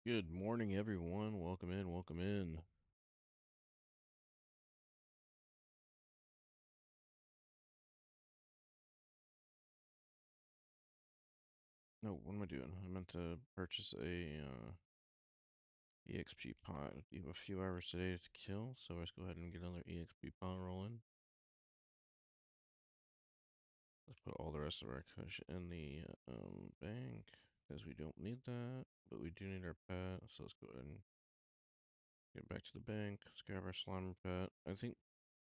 Good morning, everyone. Welcome in, welcome in. No, what am I doing? I meant to purchase a EXP pot. You have a few hours today to kill, so let's go ahead and get another EXP pot rolling. Let's put all the rest of our cash in the bank, because we don't need that, but we do need our pet, so let's go ahead and get back to the bank. Let's grab our Slimer pet. I think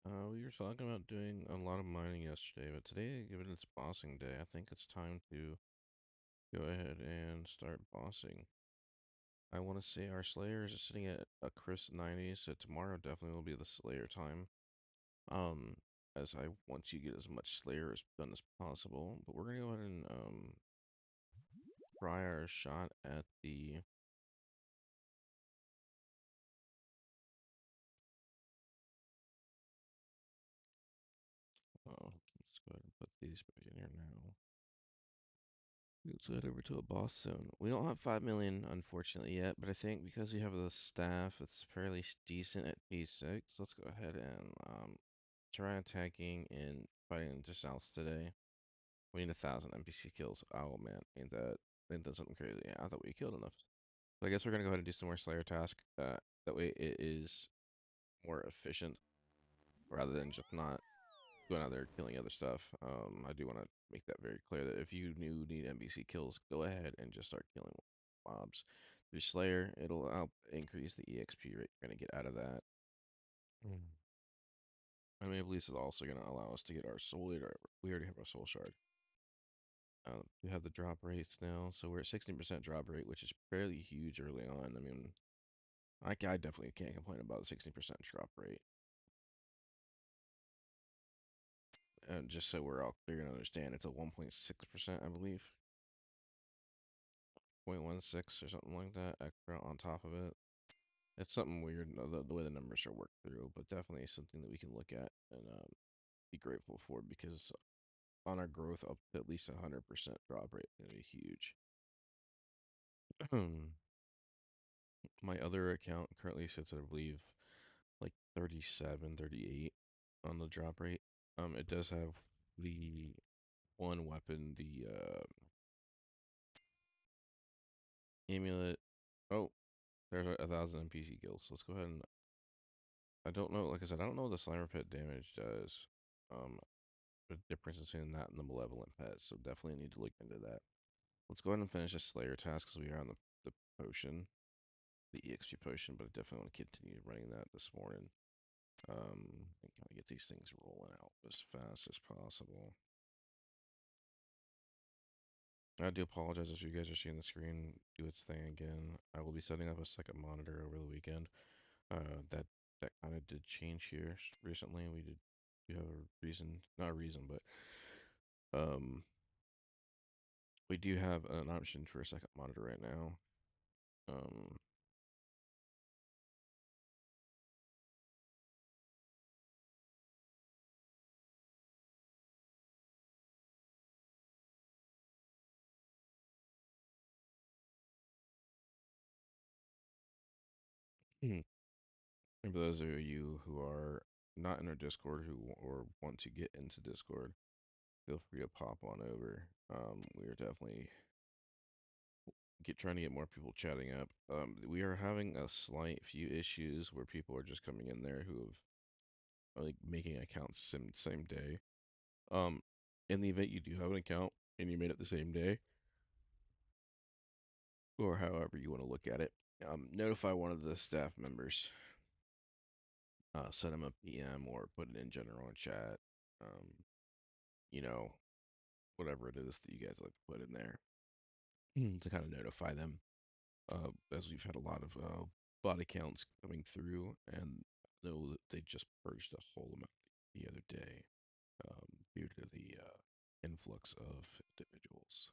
we were talking about doing a lot of mining yesterday, but today, given it's bossing day, I think it's time to go ahead and start bossing. I want to say our Slayers is sitting at a crisp 90, so tomorrow definitely will be the Slayer time. Um, as I want to get as much Slayer as done as possible, but we're gonna go ahead and try our shot at the. Oh, let's go ahead and put these back in here now. Let's head over to a boss zone. We don't have 5 million, unfortunately, yet, but I think because we have the staff, it's fairly decent at P6. Let's go ahead and try attacking and fighting into South today. We need 1,000 NPC kills. Oh man, ain't that something crazy? Yeah, I thought we killed enough. So I guess we're gonna go ahead and do some more Slayer task. That way it is more efficient rather than just not going out there killing other stuff. I do want to make that very clear that if you do need NPC kills, go ahead and just start killing mobs. Through Slayer, it'll help increase the EXP rate you're gonna get out of that. Mm. I mean, Iblis is also gonna allow us to get our soul leader. We already have our soul shard. We have the drop rates now, so we're at 16% drop rate, which is fairly huge early on. I mean, I definitely can't complain about a 16% drop rate. And just so we're all clear and understand, it's a 1.6%, I believe, 0.16 or something like that extra on top of it. It's something weird, the way the numbers are worked through, but definitely something that we can look at and be grateful for because on our growth up to at least 100% drop rate is huge. My other account currently sits at, I believe, like 37, 38 on the drop rate. It does have the one weapon, the amulet. Oh, there's 1,000 NPC kills. So let's go ahead and. I don't know. Like I said, I don't know what the Slimer Pet damage does. The difference between that and the Malevolent Pet. So definitely need to look into that. Let's go ahead and finish this Slayer task because we are on the potion, the EXP potion. But I definitely want to continue running that this morning. And kind of get these things rolling out as fast as possible. I do apologize if you guys are seeing the screen do its thing again. I will be setting up a second monitor over the weekend. That kind of did change here recently. We have a reason, not a reason, but um, we do have an option for a second monitor right now. Um, and for those of you who are not in our Discord or want to get into Discord, feel free to pop on over. We are definitely trying to get more people chatting up. We are having a slight few issues where people are just coming in there who have like making accounts same day. Um, in the event you do have an account and you made it the same day, or however you want to look at it, notify one of the staff members. Send them a PM or put it in general chat. Um, you know, whatever it is that you guys like to put in there to kind of notify them. As we've had a lot of bot accounts coming through, and know that they just purged a whole amount the other day due to the influx of individuals.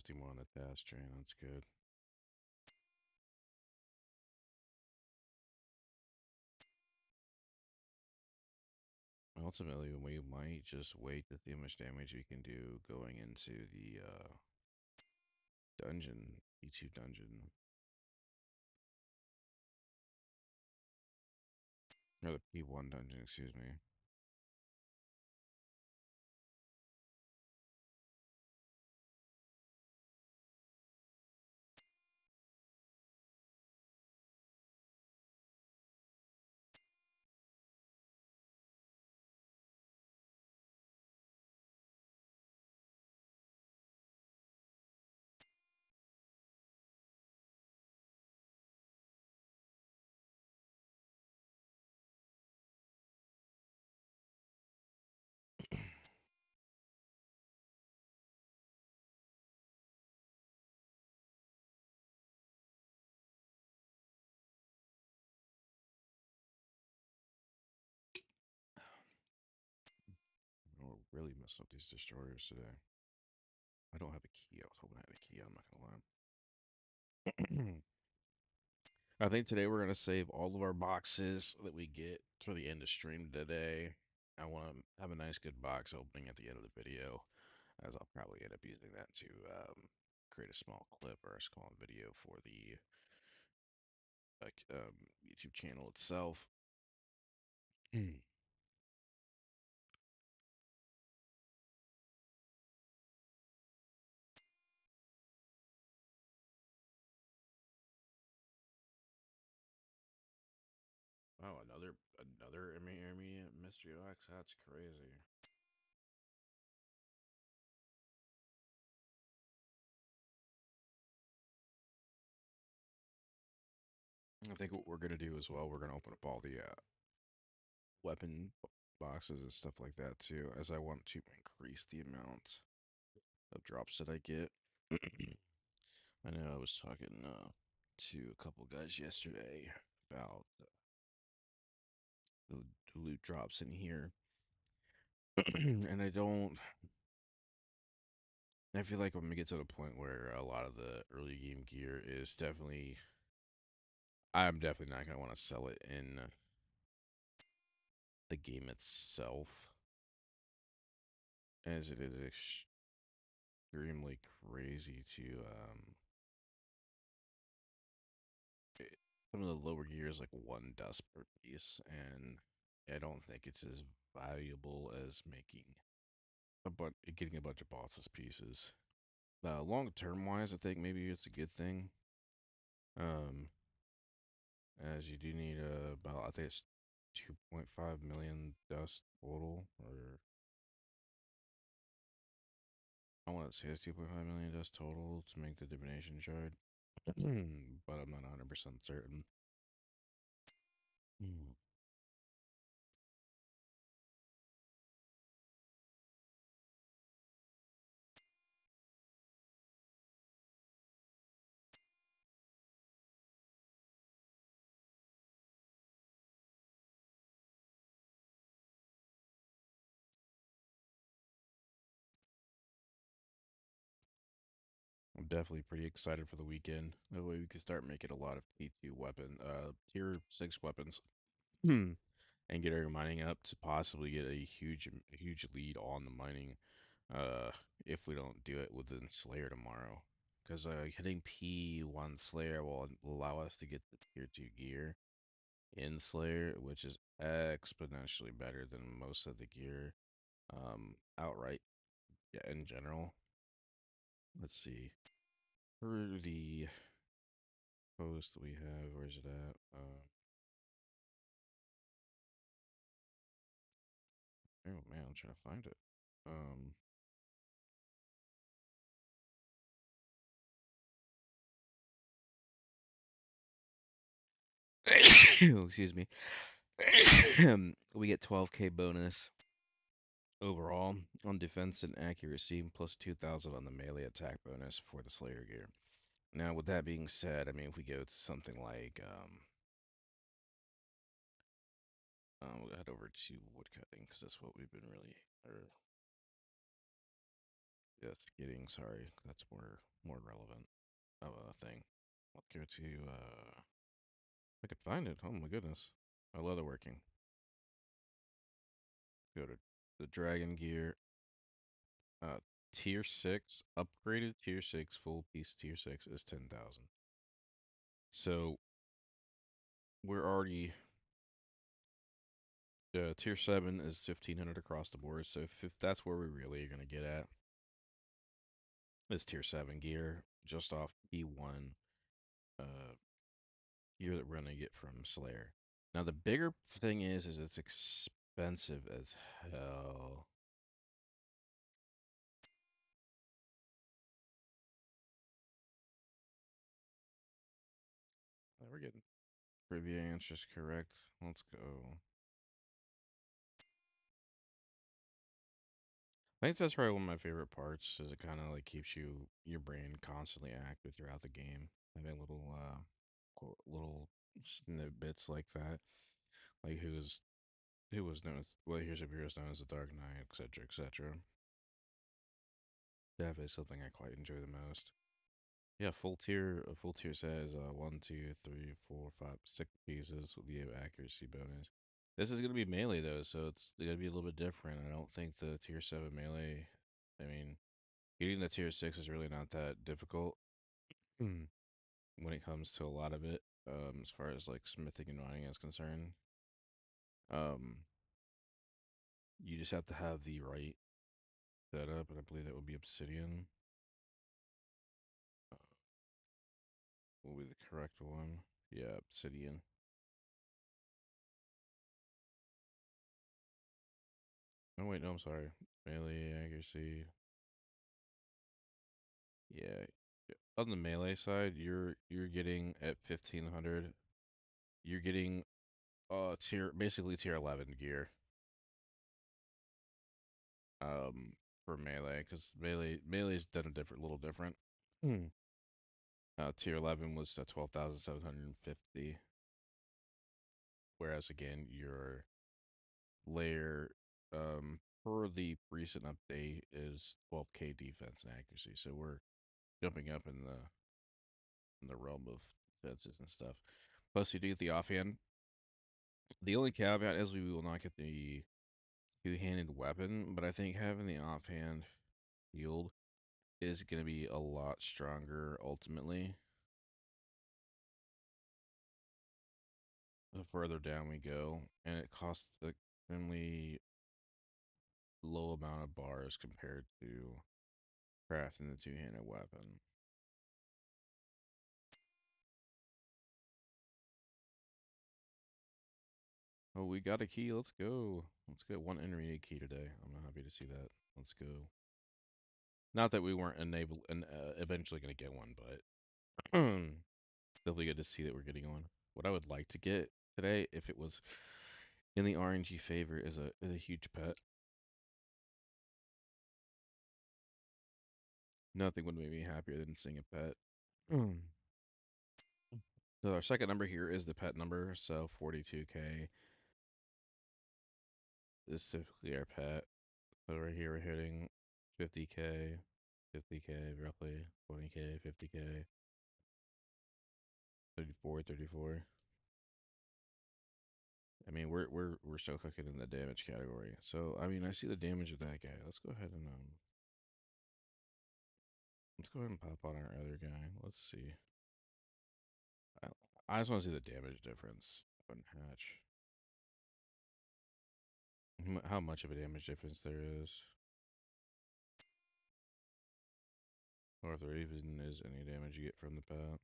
51 on the task train. That's good. Ultimately, we might just wait to see how much damage we can do going into the dungeon, P2 dungeon, or the P1 dungeon, excuse me. We're really messing up these destroyers today. I don't have a key. I was hoping I had a key. I'm not gonna lie. I think today we're gonna save all of our boxes that we get for the end of stream today. I want to have a nice good box opening at the end of the video, as I'll probably end up using that to create a small clip or a small video for the like YouTube channel itself. Oh, another intermediate mystery box. That's crazy. I think what we're gonna do as well, we're gonna open up all the weapon boxes and stuff like that too, as I want to increase the amount of drops that I get. I know I was talking to a couple guys yesterday about the loot drops in here, and I feel like I'm gonna get to the point where a lot of the early game gear is definitely, I'm definitely not gonna want to sell it in the game itself, as it is extremely crazy to some of the lower gears like one dust per piece, and I don't think it's as valuable as making getting a bunch of bosses pieces. Long term wise, I think maybe it's a good thing. Um, as you do need about, I think it's 2.5 million dust total, or I want to say it's 2.5 million dust total to make the divination shard, but I'm not 100% certain. Hmm. I'm definitely pretty excited for the weekend. That way we can start making a lot of T2 tier 6 weapons. And get our mining up to possibly get a huge lead on the mining. Uh, if we don't do it within Slayer tomorrow, because hitting P1 Slayer will allow us to get the tier 2 gear in Slayer, which is exponentially better than most of the gear outright, yeah, in general. Let's see. For the post we have, where's it at? Oh man, I'm trying to find it. Um, excuse me. We get 12k bonus overall on defense and accuracy, plus 2,000 on the melee attack bonus for the Slayer gear. Now, with that being said, I mean, if we go to something like, we'll head over to woodcutting because that's what we've been really, or Yes, skating. Sorry, that's more relevant of a thing. I'll go to I could find it. Oh my goodness. My leatherworking. Go to the Dragon Gear. Uh, Tier 6, upgraded Tier 6, full piece Tier 6 is 10,000. So we're already, Tier 7 is 1,500 across the board. So if that's where we really are going to get at, is Tier 7 gear, just off P1 uh, gear that we're going to get from Slayer. Now the bigger thing is it's expensive as hell. We're getting trivia answers correct. Let's go. I think that's probably one of my favorite parts, is it kind of like keeps your brain constantly active throughout the game. Having little little snippets like that, like who was known as, well, here's a hero known as the Dark Knight, etc., etc. Definitely something I quite enjoy the most. Yeah, a full tier says 1, 2, 3, 4, 5, 6 pieces with the accuracy bonus. This is gonna be melee though, so it's gonna be a little bit different. I don't think the tier 7 melee. I mean, getting the tier 6 is really not that difficult. Mm. When it comes to a lot of it, as far as like smithing and mining is concerned. Um, you just have to have the right setup, and I believe that would be obsidian. Uh, will be the correct one. Yeah, obsidian. Oh wait, no, I'm sorry. Melee accuracy. Yeah. On the melee side, you're getting at 1,500. You're getting basically tier 11 gear. Um, for melee, because melee's done a little different. Hmm. Tier 11 was at 12,750, whereas again your layer per the recent update is 12k defense and accuracy. So we're jumping up in the realm of defenses and stuff. Plus you do get the offhand. The only caveat is we will not get the two-handed weapon, but I think having the offhand yield is going to be a lot stronger ultimately. The further down we go, and it costs an extremely low amount of bars compared to crafting the two-handed weapon. Oh, we got a key. Let's go. Let's get one intermediate key today. I'm happy to see that. Let's go. Not that we weren't enabled and eventually going to get one, but definitely good to see that we're getting one. What I would like to get today, if it was in the RNG favor, is a huge pet. Nothing would make me happier than seeing a pet. So our second number here is the pet number, so 42k is typically our pet. So right here we're hitting 50k, 50k roughly, 20k, 50k, 34, 34. I mean, we're still cooking in the damage category. So I mean, I see the damage of that guy. Let's go ahead and pop on our other guy. Let's see. I, I just want to see the damage difference on Hatch. How much of a damage difference there is, or if there even is any damage you get from the pet.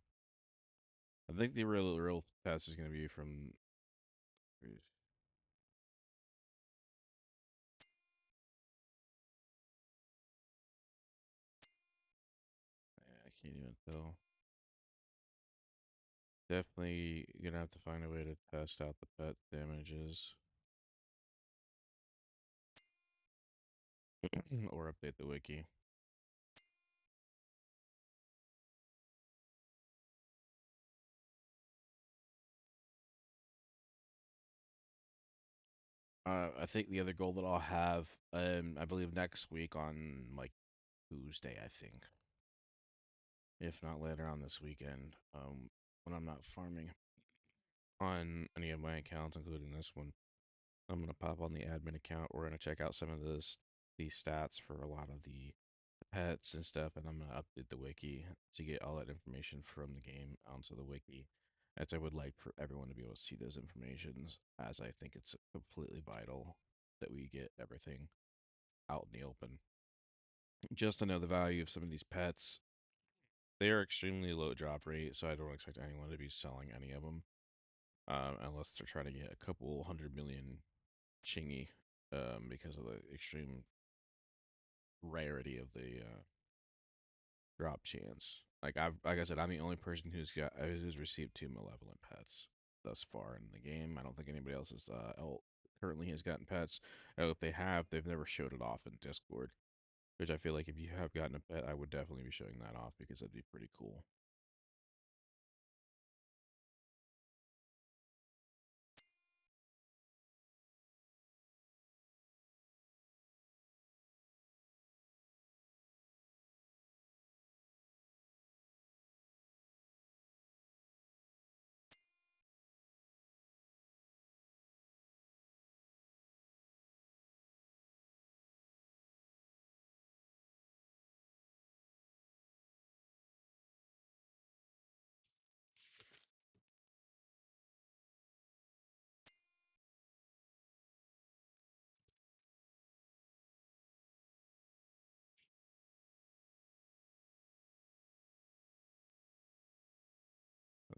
I think the real test is going to be from. I can't even tell. Definitely gonna have to find a way to test out the pet damages or update the wiki. I think the other goal that I'll have, I believe next week on like Tuesday, I think. If not later on this weekend, when I'm not farming on any of my accounts, including this one. I'm gonna pop on the admin account. We're gonna check out some of these stats for a lot of the pets and stuff, and I'm gonna update the wiki to get all that information from the game onto the wiki. As I would like for everyone to be able to see those informations, as I think it's completely vital that we get everything out in the open. Just to know the value of some of these pets. They are extremely low drop rate, so I don't expect anyone to be selling any of them, unless they're trying to get a couple 100 million chingy, because of the extreme rarity of the drop chance. Like I said, I'm the only person who's received two malevolent pets thus far in the game. I don't think anybody else is currently has gotten pets. If they have, they've never showed it off in Discord, which I feel like if you have gotten a pet, I would definitely be showing that off because that'd be pretty cool.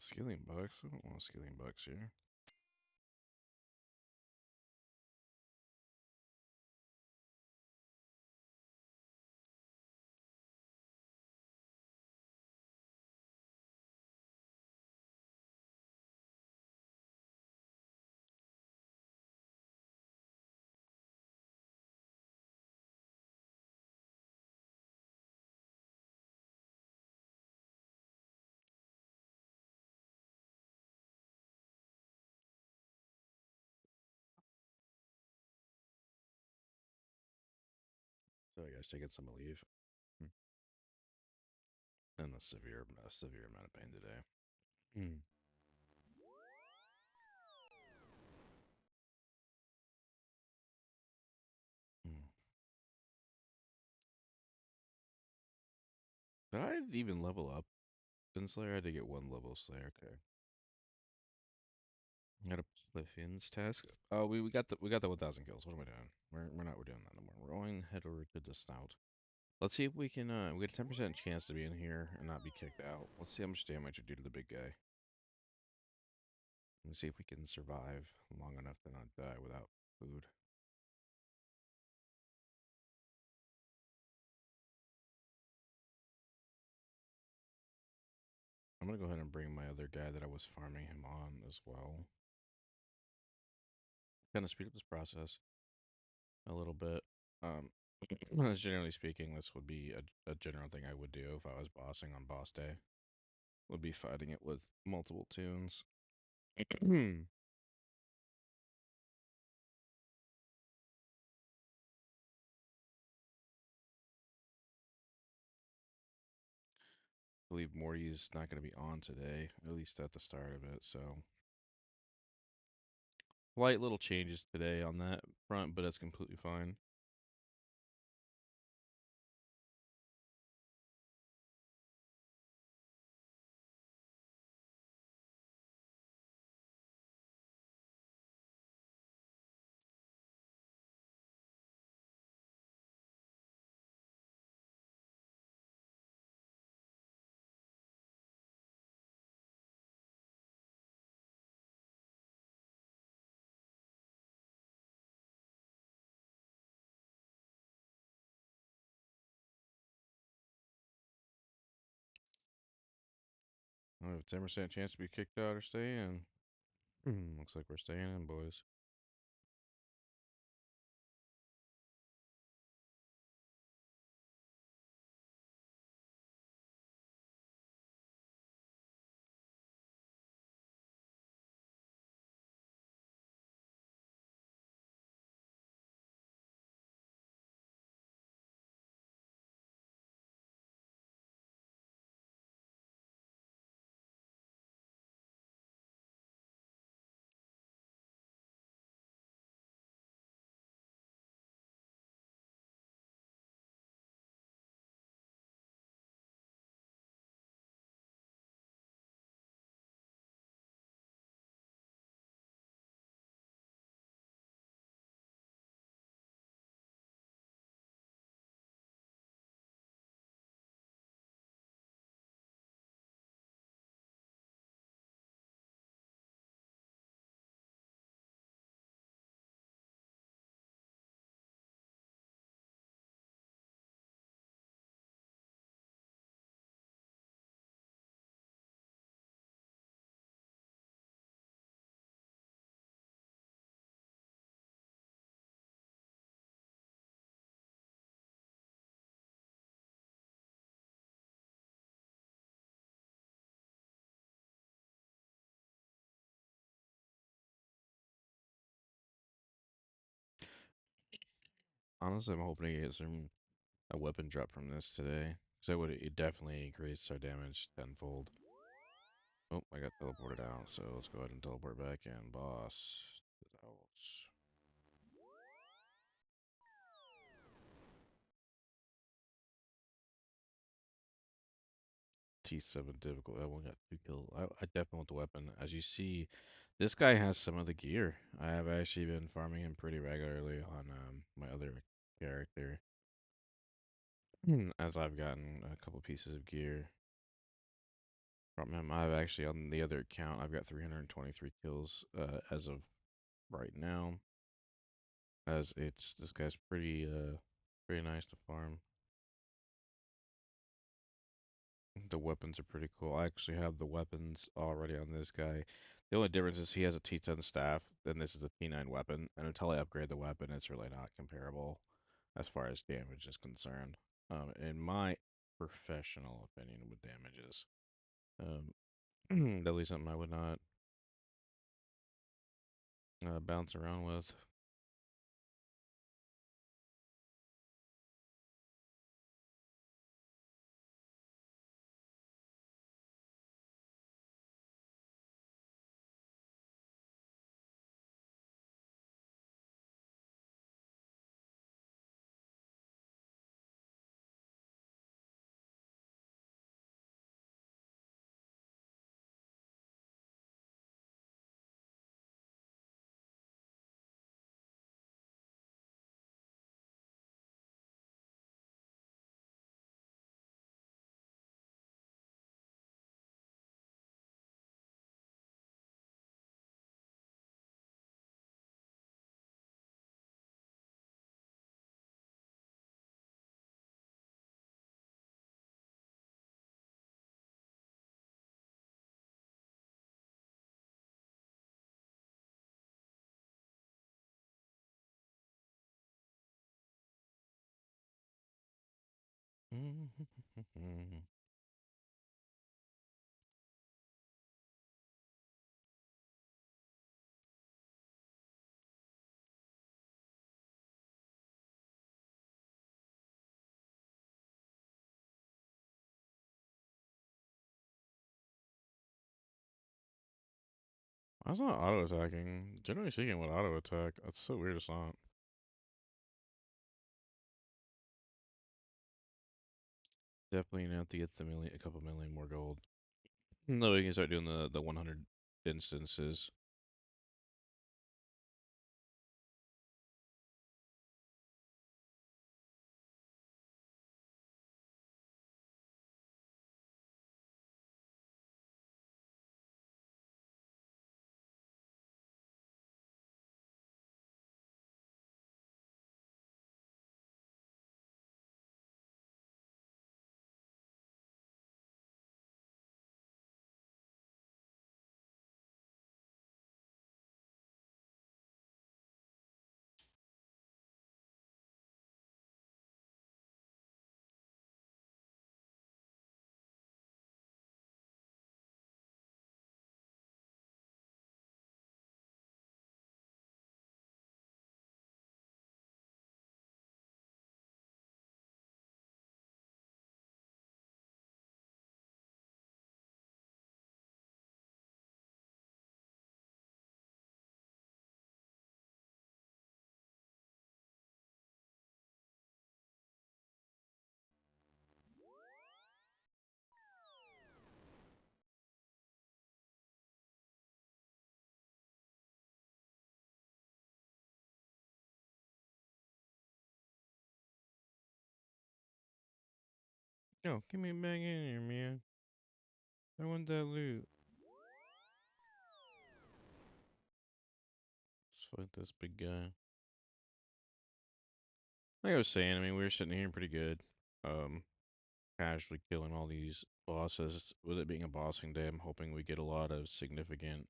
Scaling bucks? I don't want scaling bucks here. So I guess taking some leave. And a severe amount of pain today. Mm. Mm. Did I even level up in Slayer? I had to get one level Slayer. Okay. Got a Pliffin's task. Oh, we got the 1,000 kills. What am I doing? We're doing that no more. We're going head over to the snout. Let's see if we can. We got a 10% chance to be in here and not be kicked out. Let's see how much damage we do to the big guy. Let's see if we can survive long enough to not die without food. I'm gonna go ahead and bring my other guy that I was farming him on as well. Kind of speed up this process a little bit. Um, generally speaking, this would be a general thing I would do if I was bossing on boss day. Would be fighting it with multiple tunes. I believe Morty's not going to be on today, at least at the start of it, so light little changes today on that front, but it's completely fine. I have a 10% chance to be kicked out or stay in. Looks like we're staying in, boys. Honestly, I'm hoping to get some a weapon drop from this today. So it definitely increased our damage tenfold. Oh, I got teleported out, so let's go ahead and teleport back in, boss. T7 difficult. I only got 2 kills. I definitely want the weapon. As you see, this guy has some of the gear. I have actually been farming him pretty regularly on my other character. As I've gotten a couple pieces of gear from him. I've actually, on the other account, I've got 323 kills as of right now. As it's, this guy's pretty nice to farm. The weapons are pretty cool. I actually have the weapons already on this guy. The only difference is he has a T10 staff, and this is a T9 weapon. And until I upgrade the weapon, it's really not comparable as far as damage is concerned. In my professional opinion, with damages, um, definitely something I would not bounce around with. I was not auto attacking. Generally speaking, with auto attack, that's so weird. It's not. Definitely gonna have to get a couple million more gold. No, we can start doing the 100 instances. Yo, give me back in here, man. I want that loot. Let's fight this big guy. Like I was saying, I mean, we were sitting here pretty good. Um, Casually killing all these bosses. With it being a bossing day, I'm hoping we get a lot of significant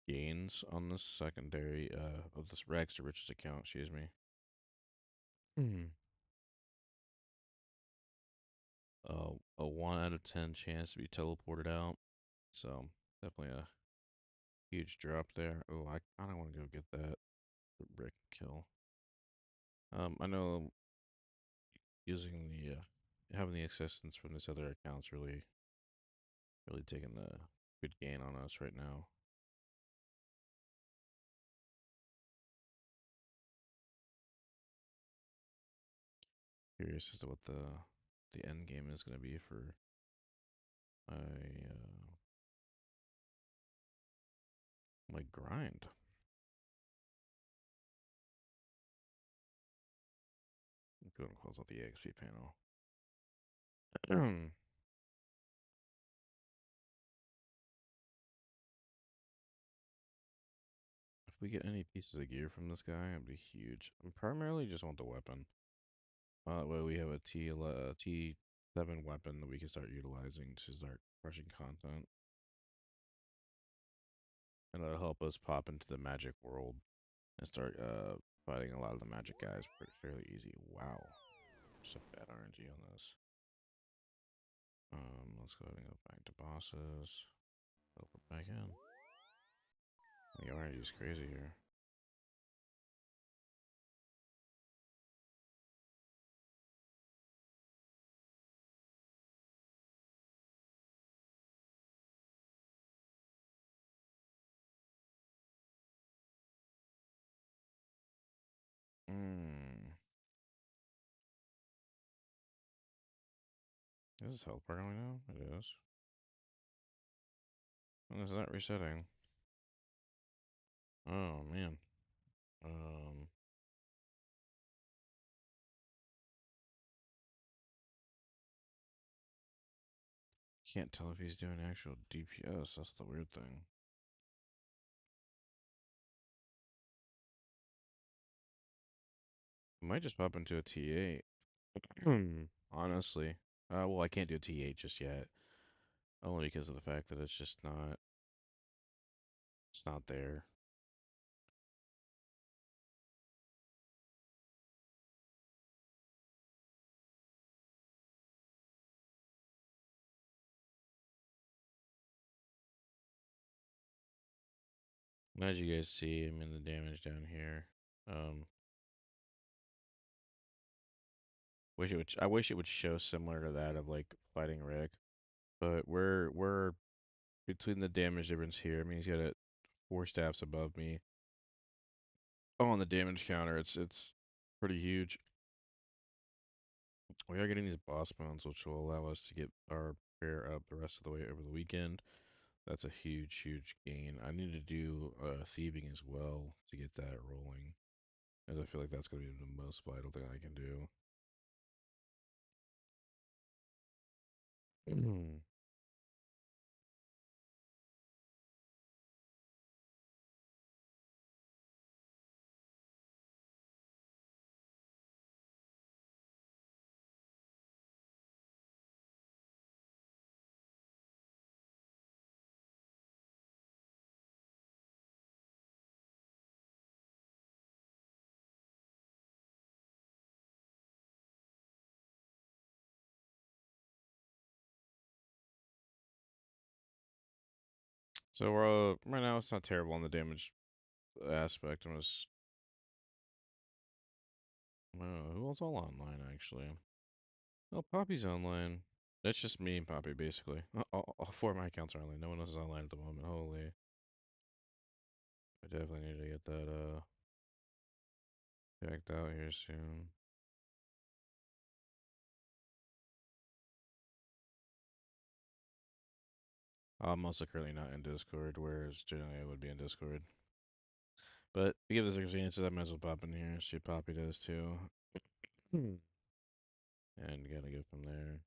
gains on this secondary, of this rags to riches account, excuse me. A 1 out of 10 chance to be teleported out. So, definitely a huge drop there. Oh, I kind of want to go get that brick kill. I know using the having the assistance from this other account's really taking the good gain on us right now. Curious as to what the end game is going to be for my grind. I'm going to close out the XP panel. If we get any pieces of gear from this guy, it'd be huge. I primarily just want the weapon. That way we have a T7 weapon that we can start utilizing to start crushing content. And that'll help us pop into the magic world and start fighting a lot of the magic guys fairly easy. Wow. Some bad RNG on this. Let's go ahead and go back to bosses. Open back in. The RNG is crazy here. Hmm. Is this health bar going now? It is. And it's not resetting. Oh man. Um. Can't tell if he's doing actual DPS. That's the weird thing. I might just pop into a T8. Honestly. Well, I can't do a T8 just yet. Only because of the fact that it's not there. And as you guys see, I'm in the damage down here. Um, I wish it would show similar to that of like fighting Rick, but we're between the damage difference here. I mean, he's got 4 staffs above me. Oh, on the damage counter, it's pretty huge. We are getting these boss mounts, which will allow us to get our prayer up the rest of the way over the weekend. That's a huge gain. I need to do thieving as well to get that rolling, as I feel like that's going to be the most vital thing I can do. So we're right now it's not terrible on the damage aspect. I'm just who else all online actually? Oh, Poppy's online. That's just me and Poppy basically. All 4 of my accounts are online. No one else is online at the moment. Holy, I definitely need to get that checked out here soon. I'm also currently not in Discord, whereas generally I would be in Discord. But to give the circumstances, I might as well pop in here. Shit, Poppy does too. And gotta go from there.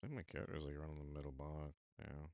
I think my character's like running the middle block. Yeah.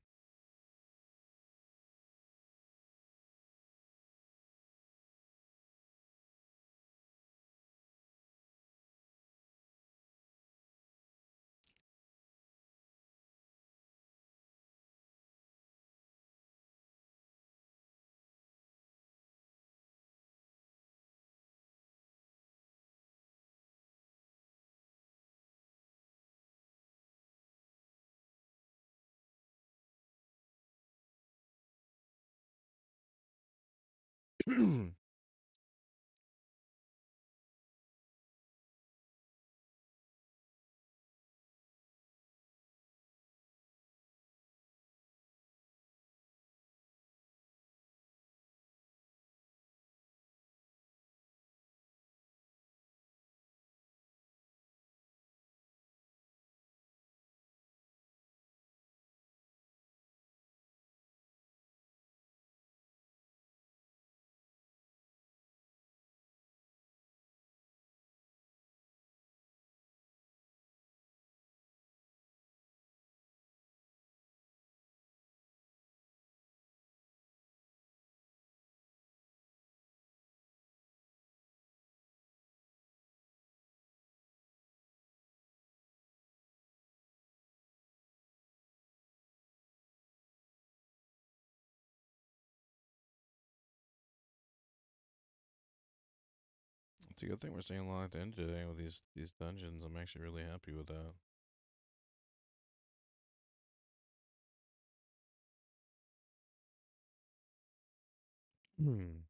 It's a good thing we're staying locked in today with these dungeons. I'm actually really happy with that. Hmm.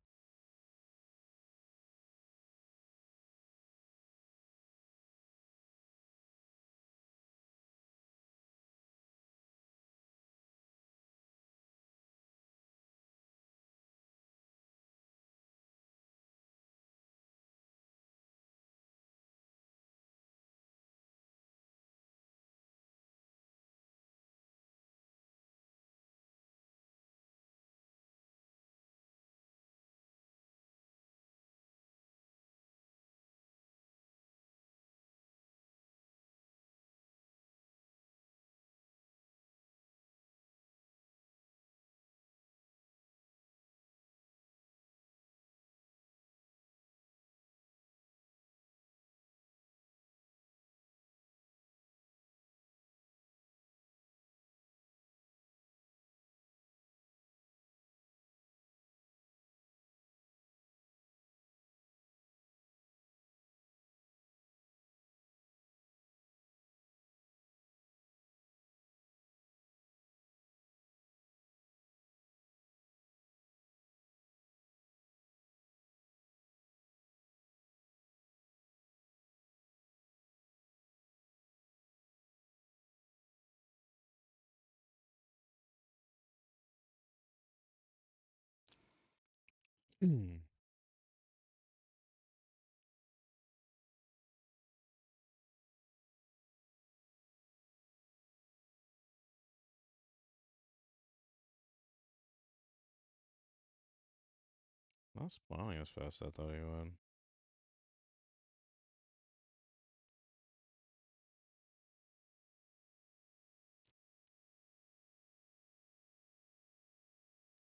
Not spawning as fast as I thought he would.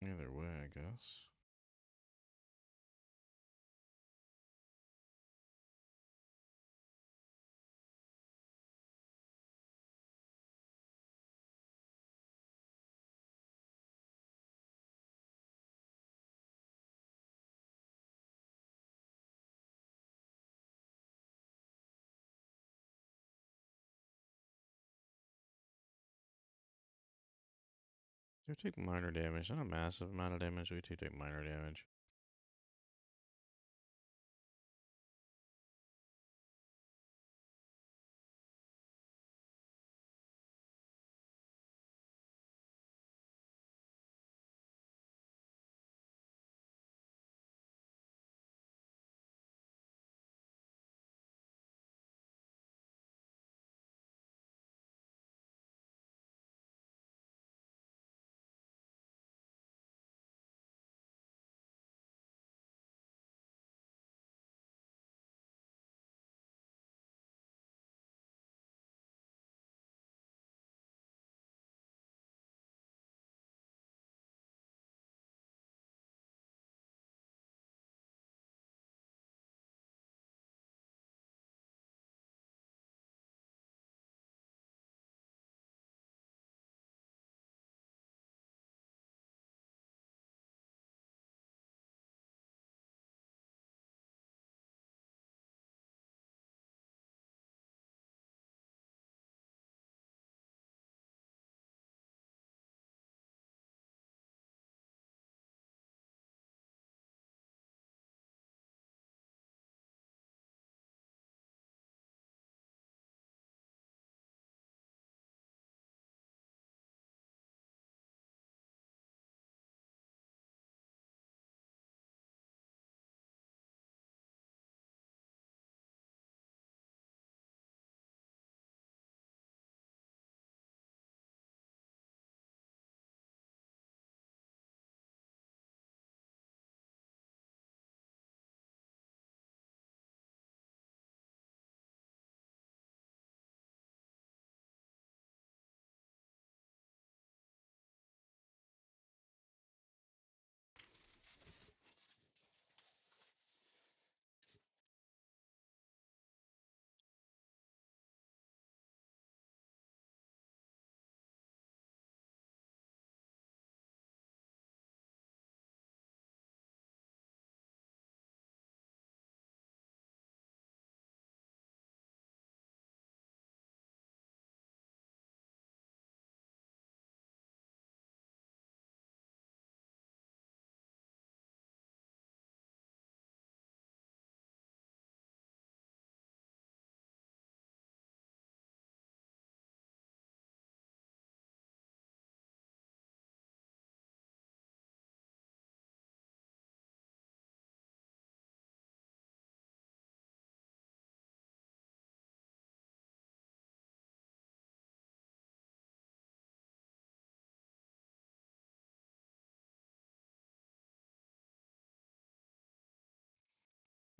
Either way, I guess. They take minor damage, not a massive amount of damage. We take minor damage.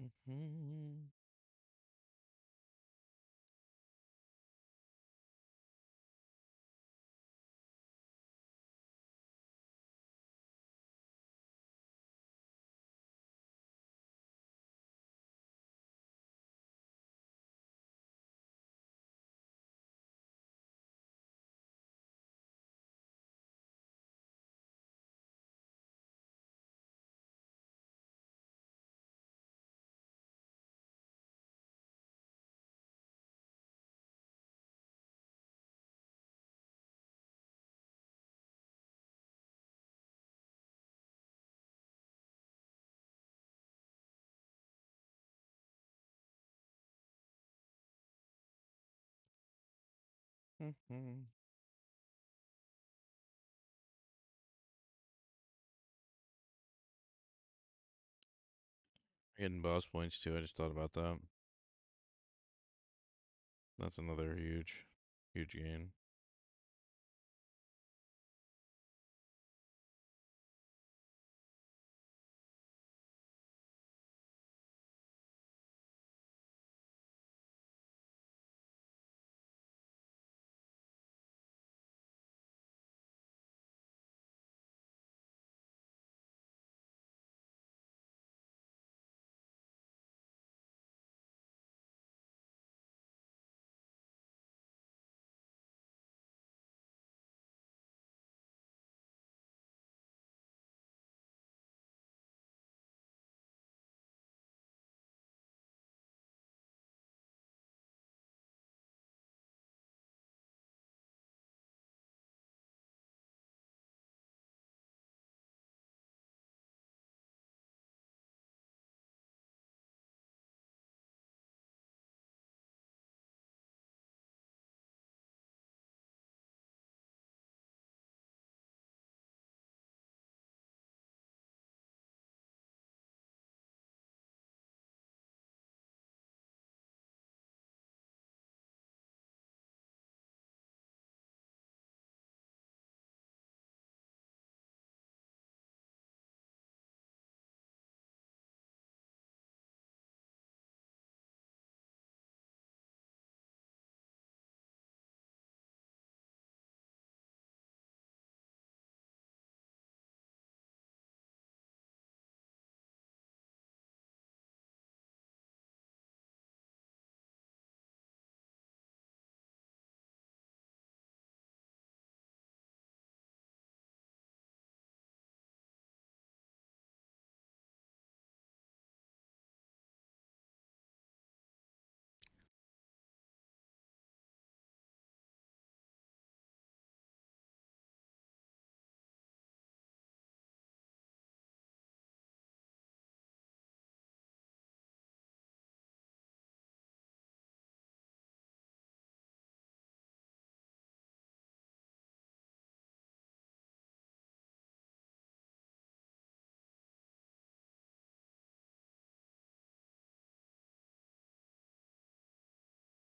Mm-hmm. Mm-hmm. Getting boss points too. I just thought about that. That's another huge, huge gain.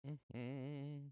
Mm-hmm.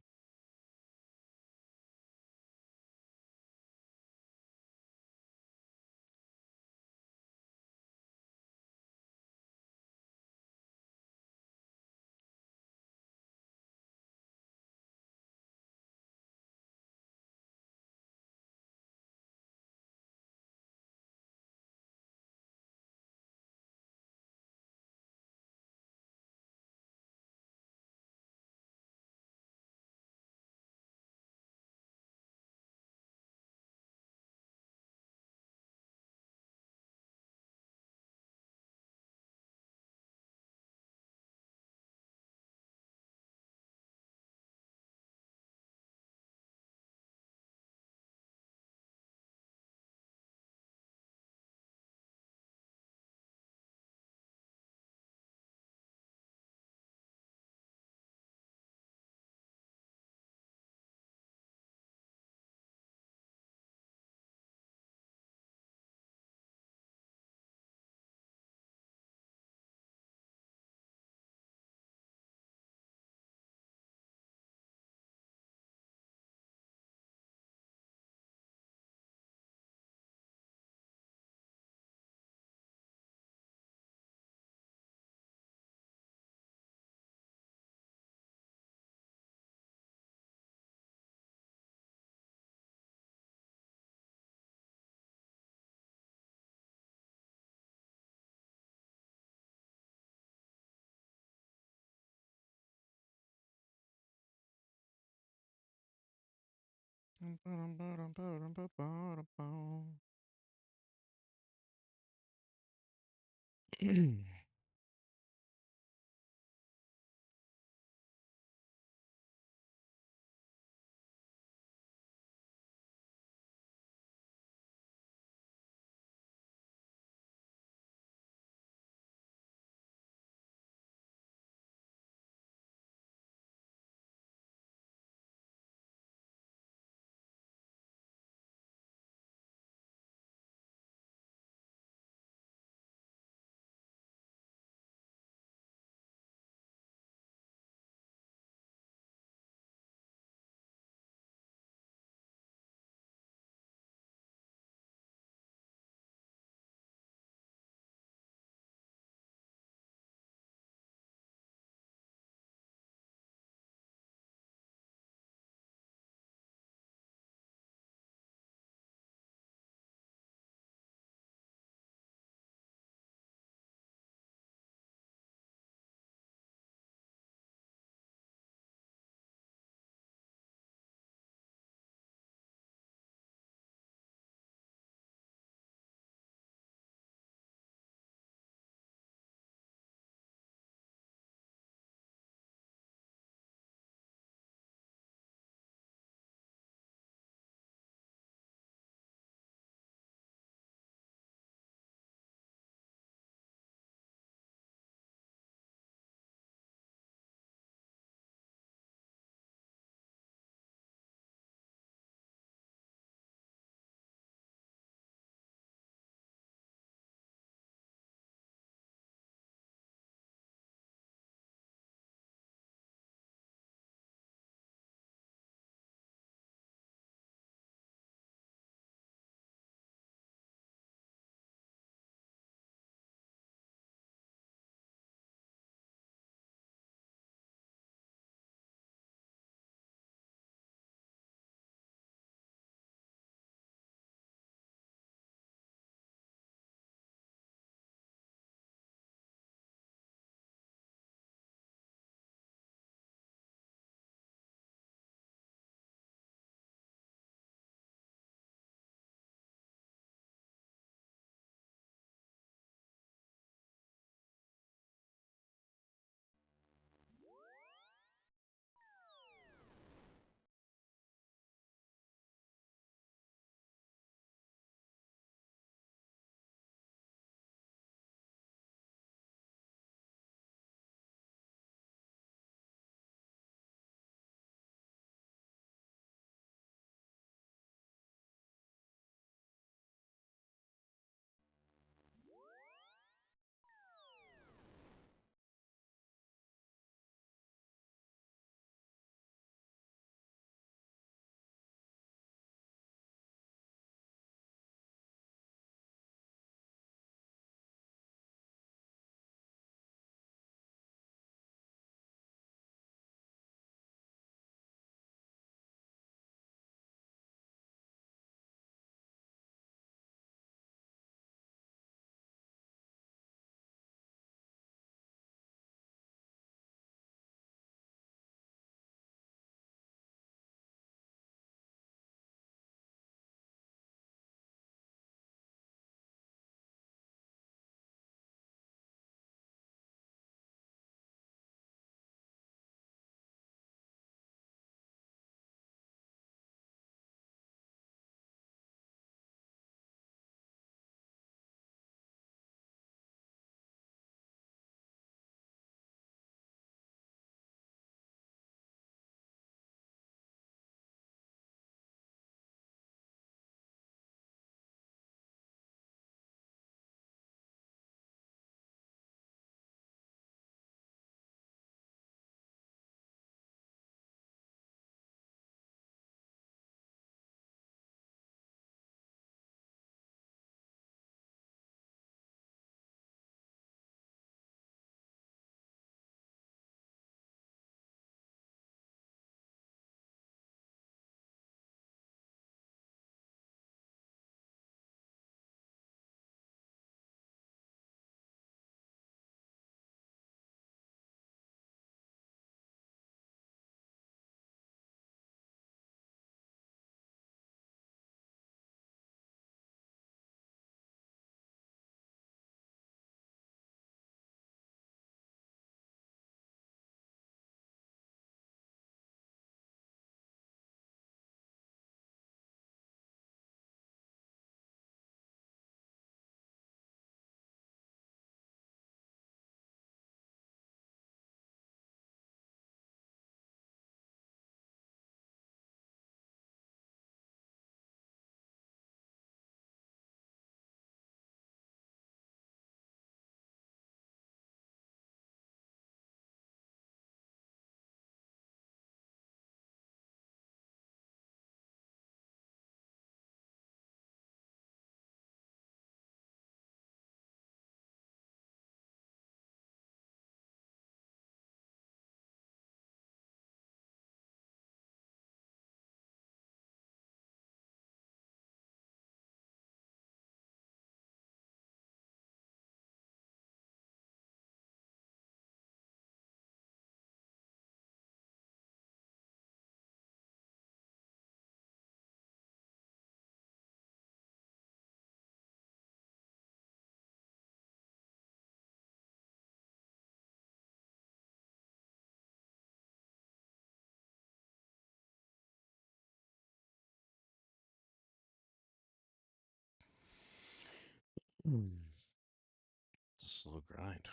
It's a slow grind.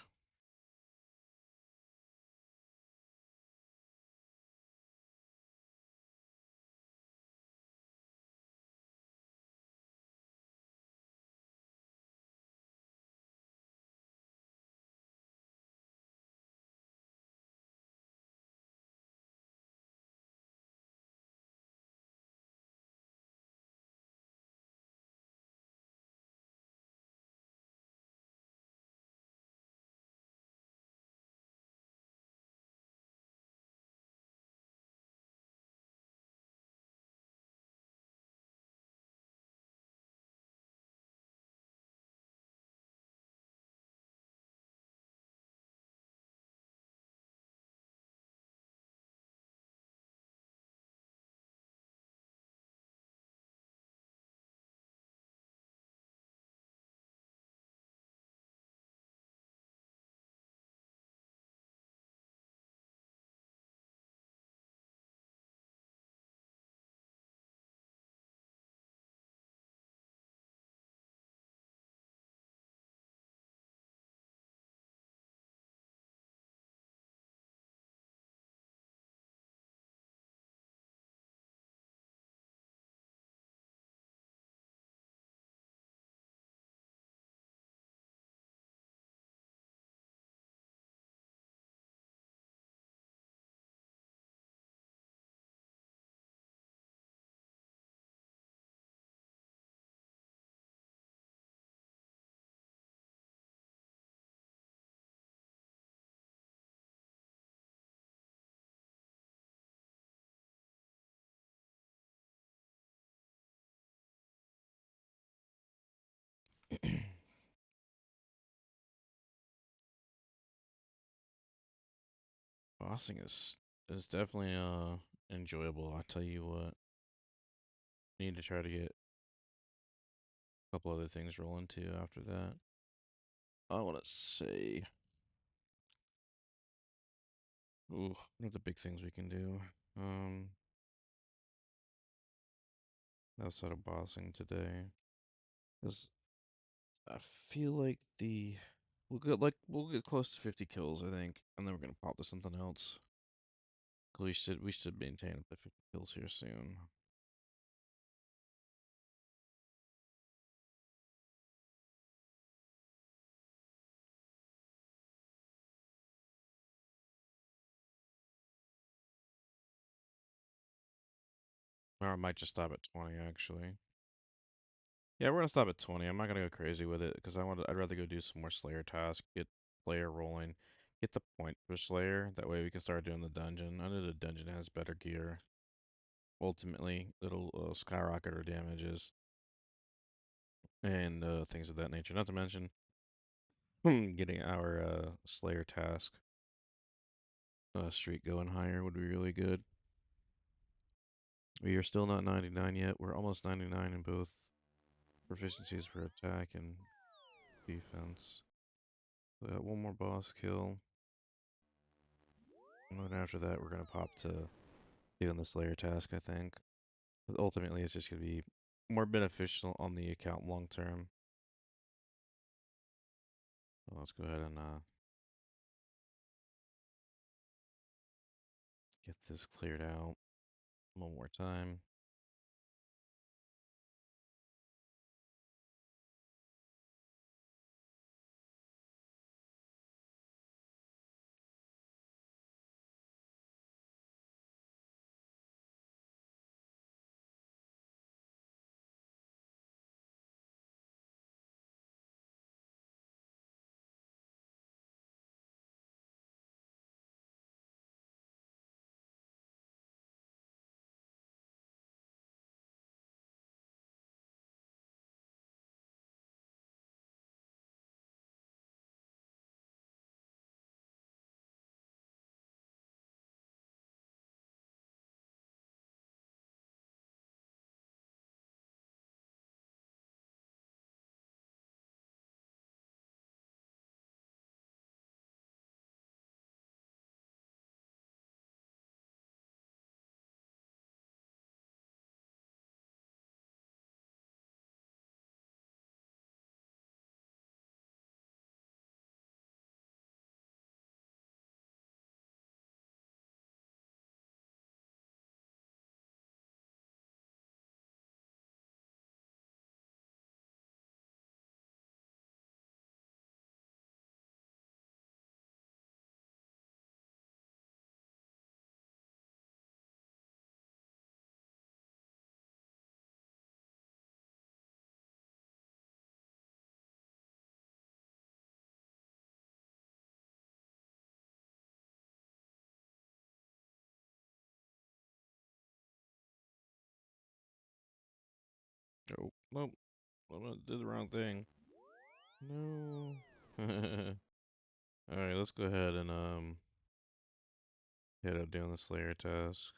Bossing is definitely enjoyable. I tell you what, need to try to get a couple other things rolling too after that. I want to say, ooh, what are the big things we can do? Um, outside of bossing today, because I feel like we'll get close to 50 kills, I think, and then we're gonna pop to something else. We should maintain up to 50 kills here soon. Or I might just stop at 20 actually. Yeah, we're gonna stop at 20. I'm not gonna go crazy with it because I'd rather go do some more Slayer tasks, get player rolling, get the point for Slayer. That way we can start doing the dungeon. I know the dungeon has better gear. Ultimately, it'll skyrocket our damages and things of that nature. Not to mention getting our Slayer task streak going higher would be really good. We are still not 99 yet. We're almost 99 in both proficiencies for attack and defense. We got one more boss kill. And then after that, we're going to pop to doing the Slayer task, I think. But ultimately, it's just going to be more beneficial on the account long term. So let's go ahead and get this cleared out one more time. Oh, nope. I did the wrong thing. No. Alright, let's go ahead and head up doing the Slayer task.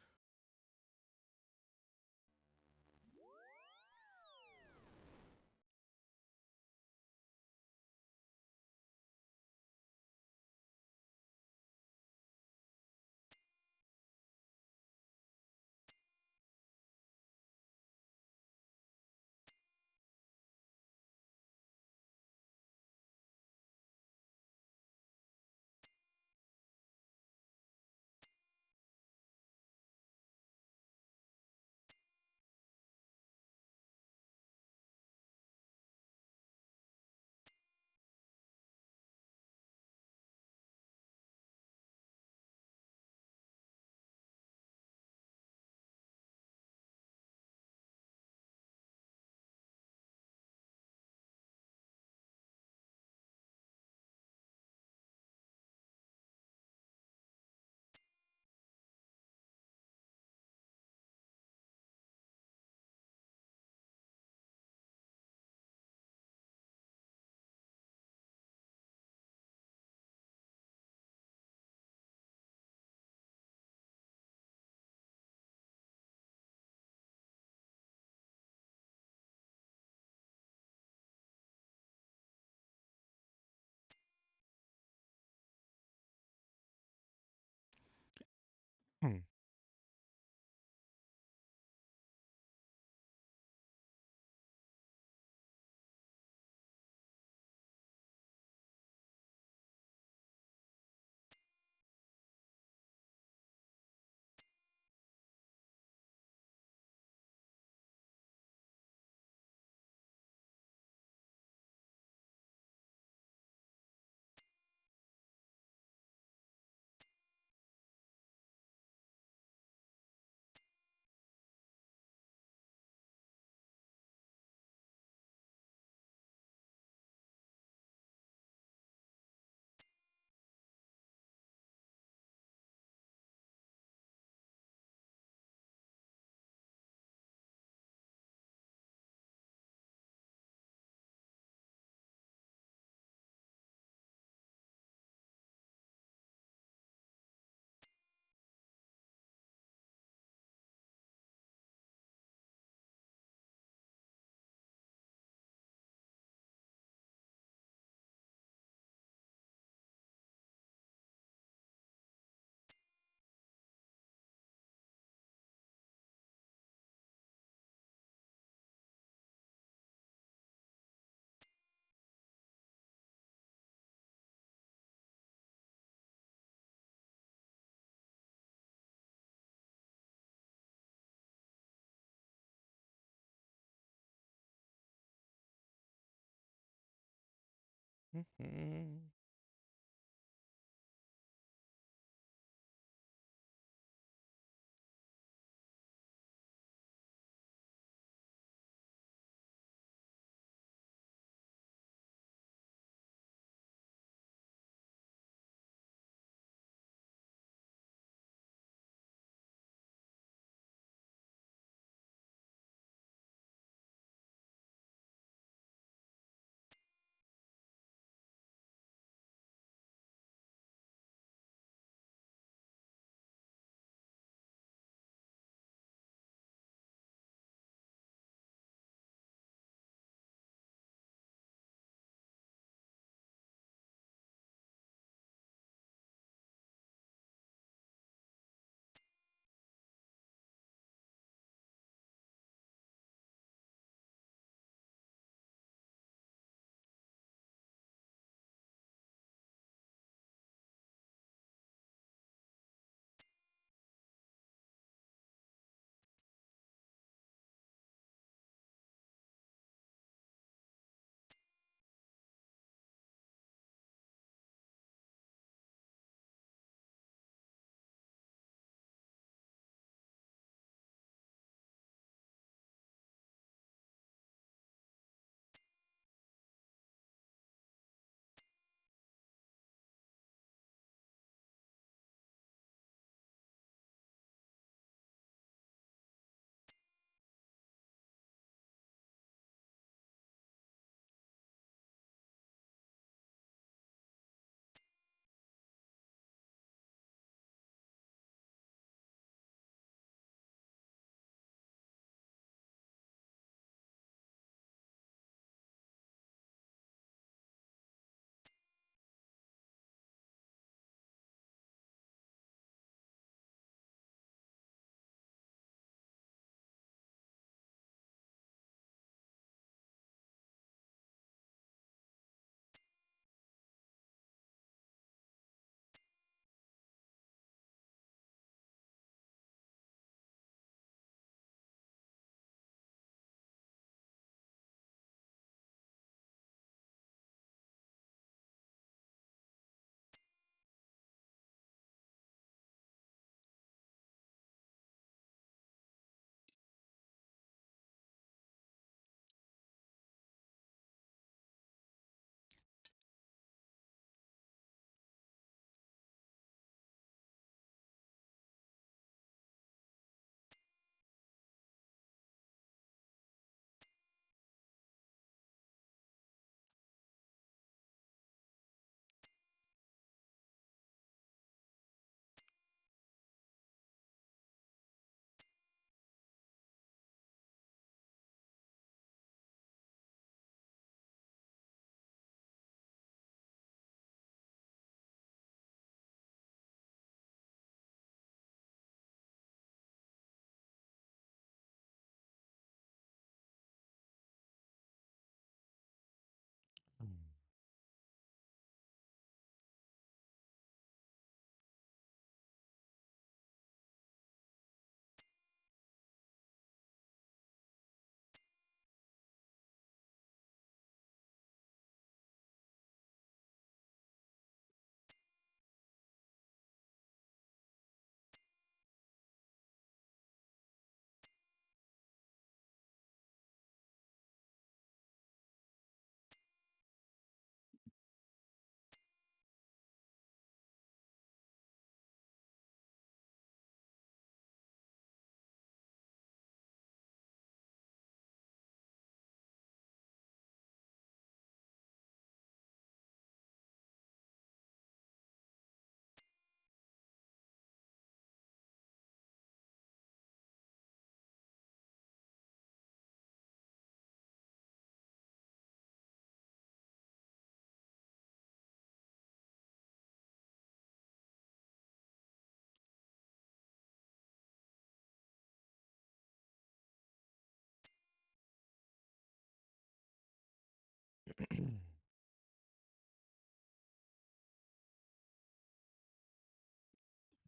Hmm.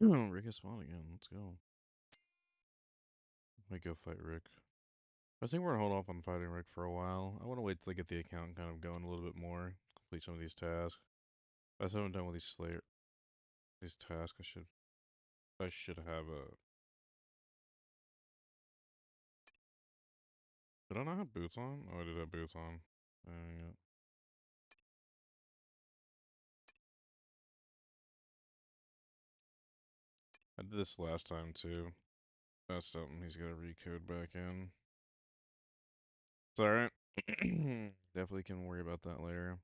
Rick has spawned again. Let's go. Might go fight Rick. I think we're gonna hold off on fighting Rick for a while. I want to wait till I get the account kind of going a little bit more. Complete some of these tasks. I still haven't done with these tasks. I should have a. Did I not have boots on? Oh, I did have boots on. Yeah. I did this last time too. That's something he's got to recode back in. It's alright. Definitely can worry about that later.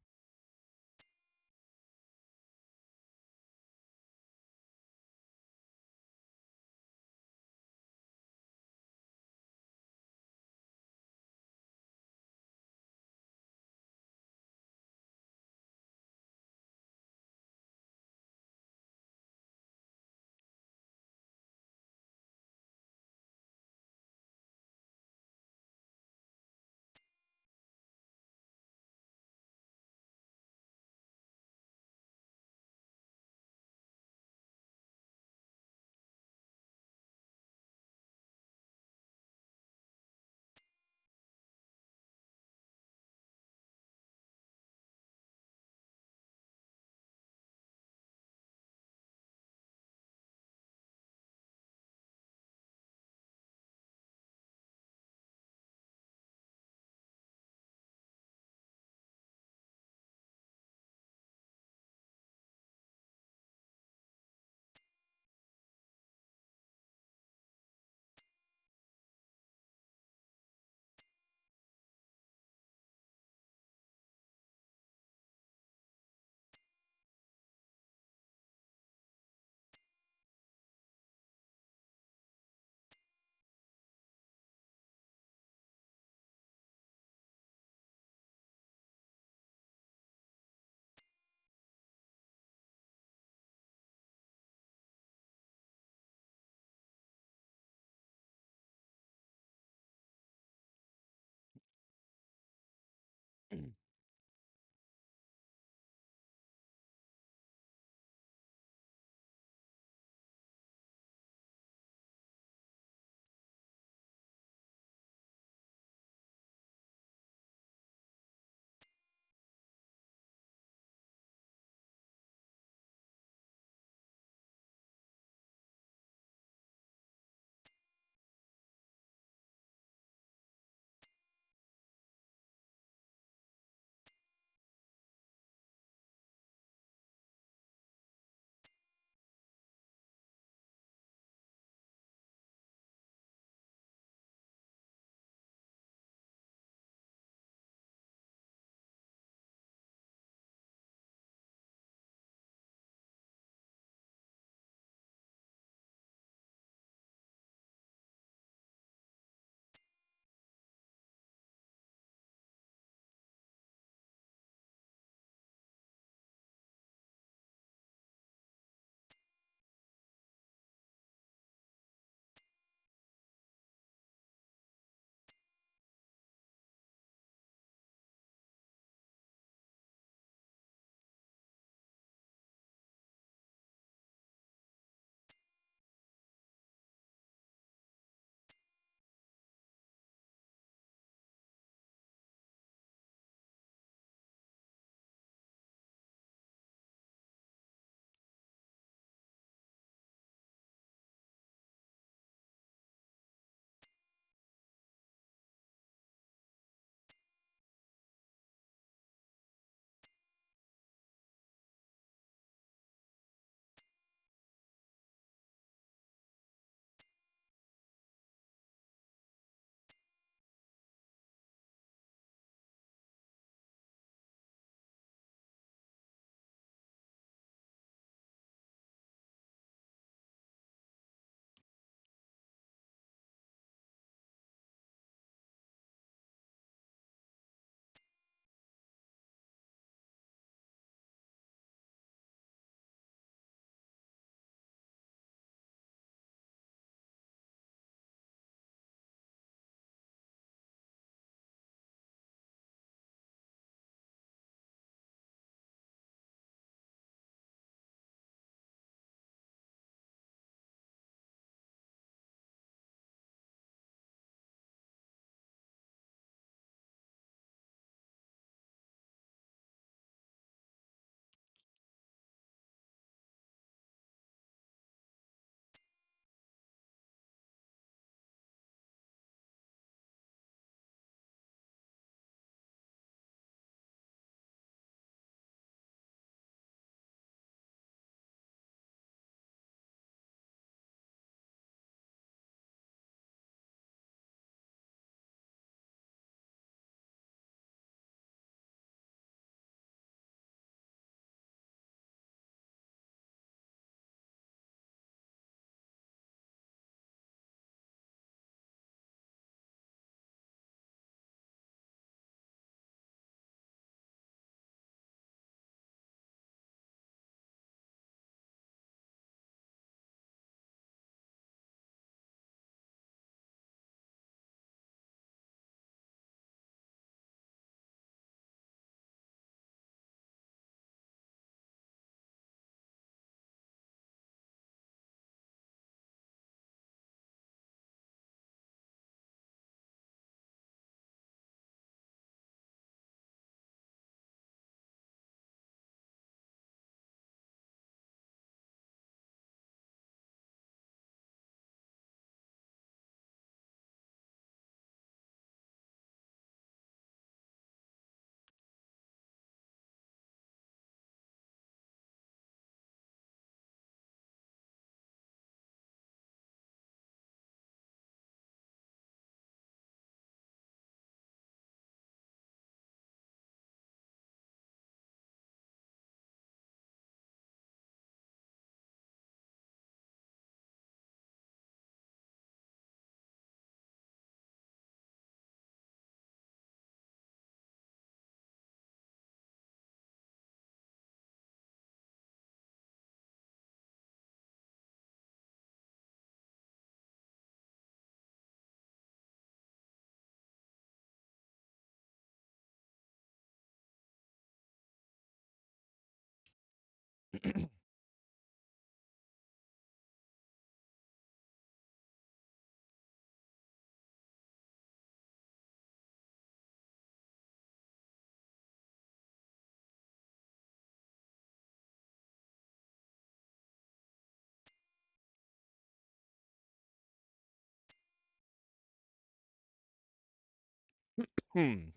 Hmm.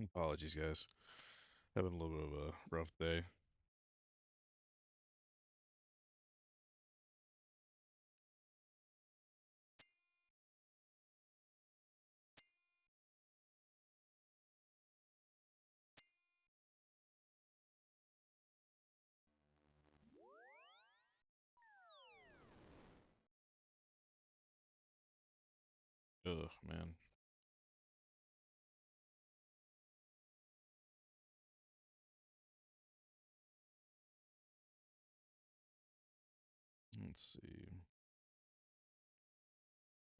Apologies, guys. Having a little bit of a rough day. Ugh, man. Let's see.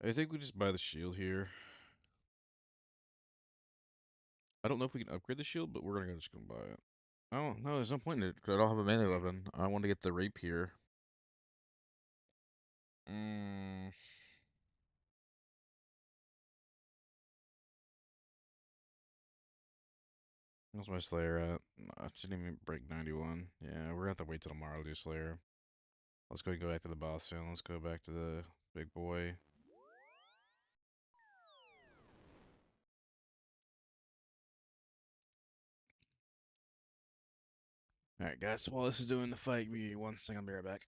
I think we just buy the shield here. I don't know if we can upgrade the shield, but we're gonna just gonna buy it. I don't know. There's no point in it 'cause I don't have a melee weapon. I want to get the rapier. Mm, where's my Slayer at? I didn't even break 91. Yeah, we're gonna have to wait till tomorrow to do Slayer. Let's go back to the boss soon. Let's go back to the big boy. Alright, guys. While this is doing the fight, give me one second. I'll be right back.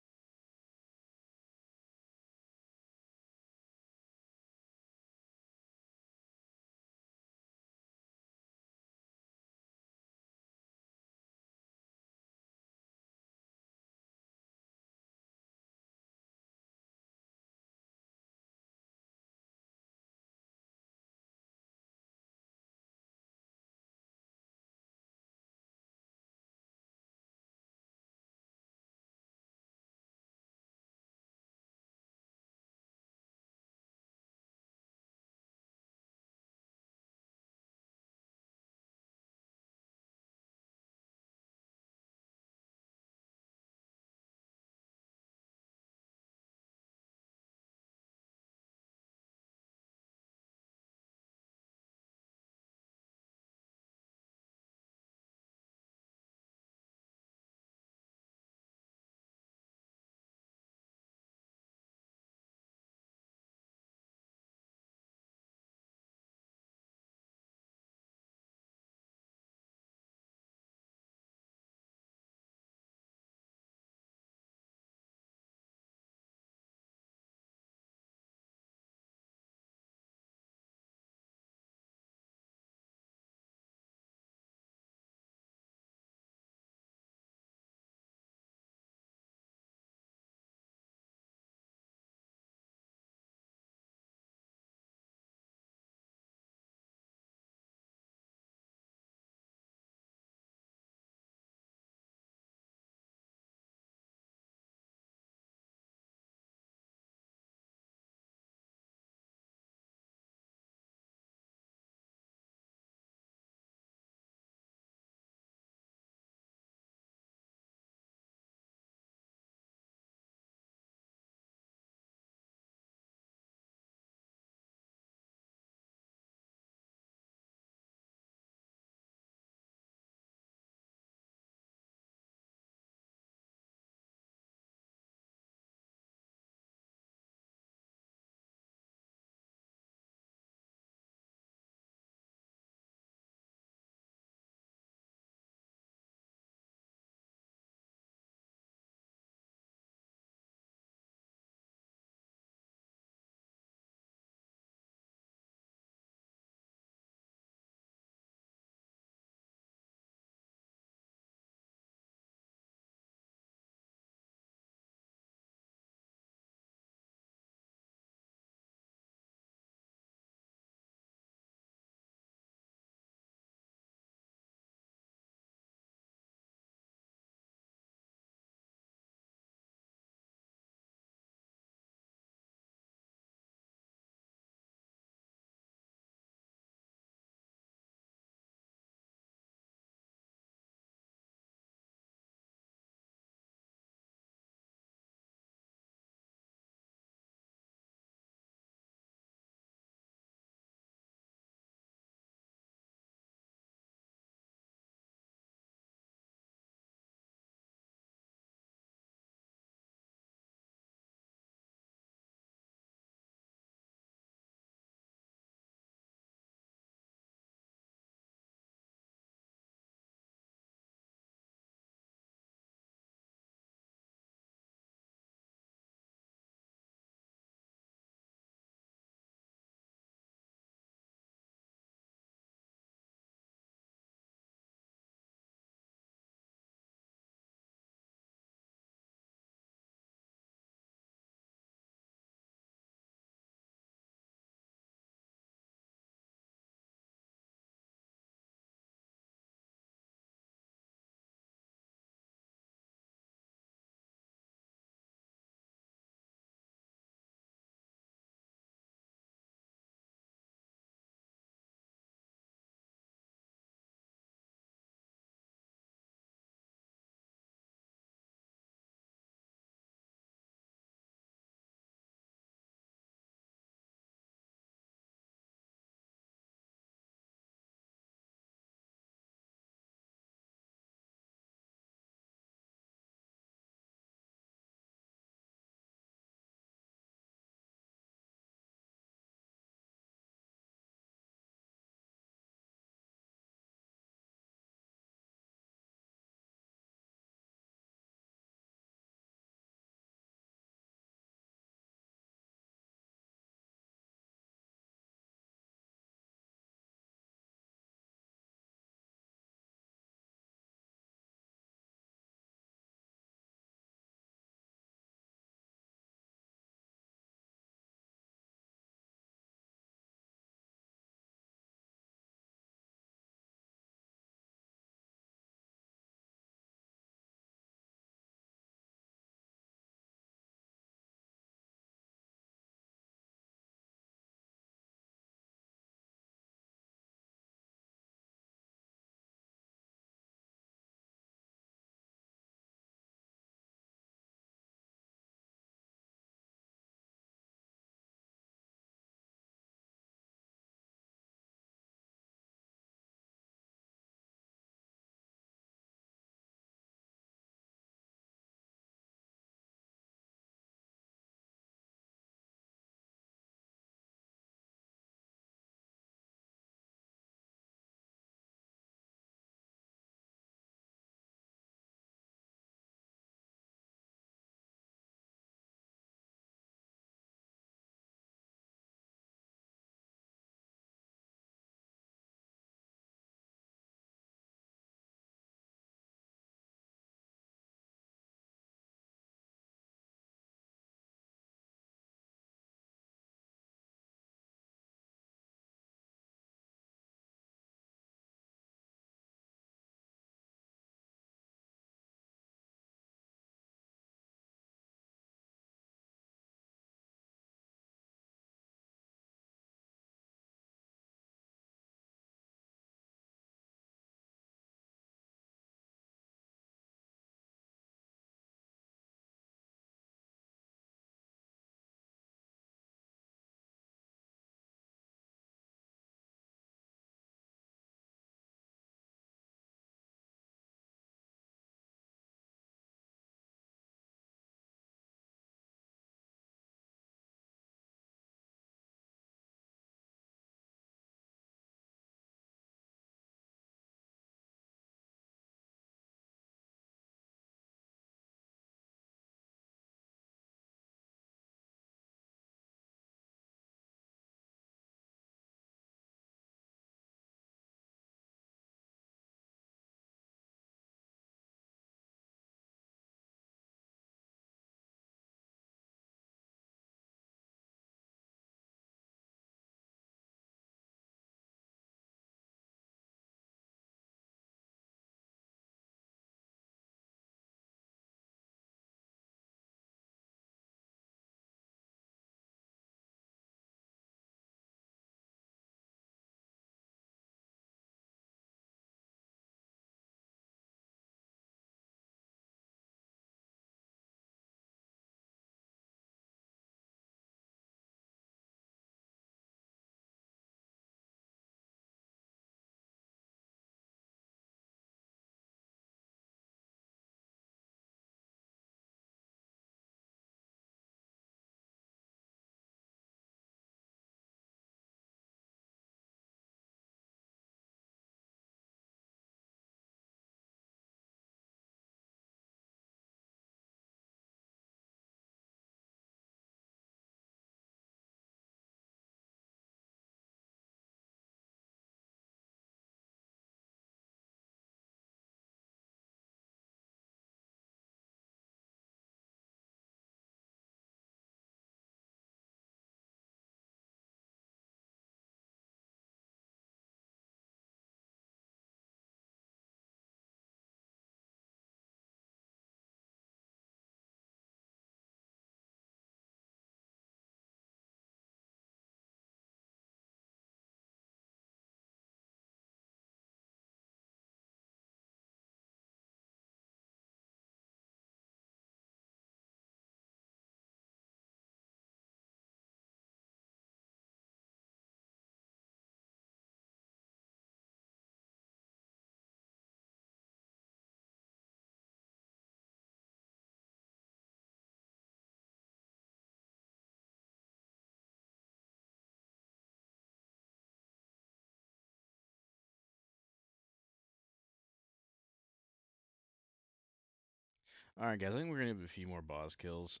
All right, guys. I think we're gonna have a few more boss kills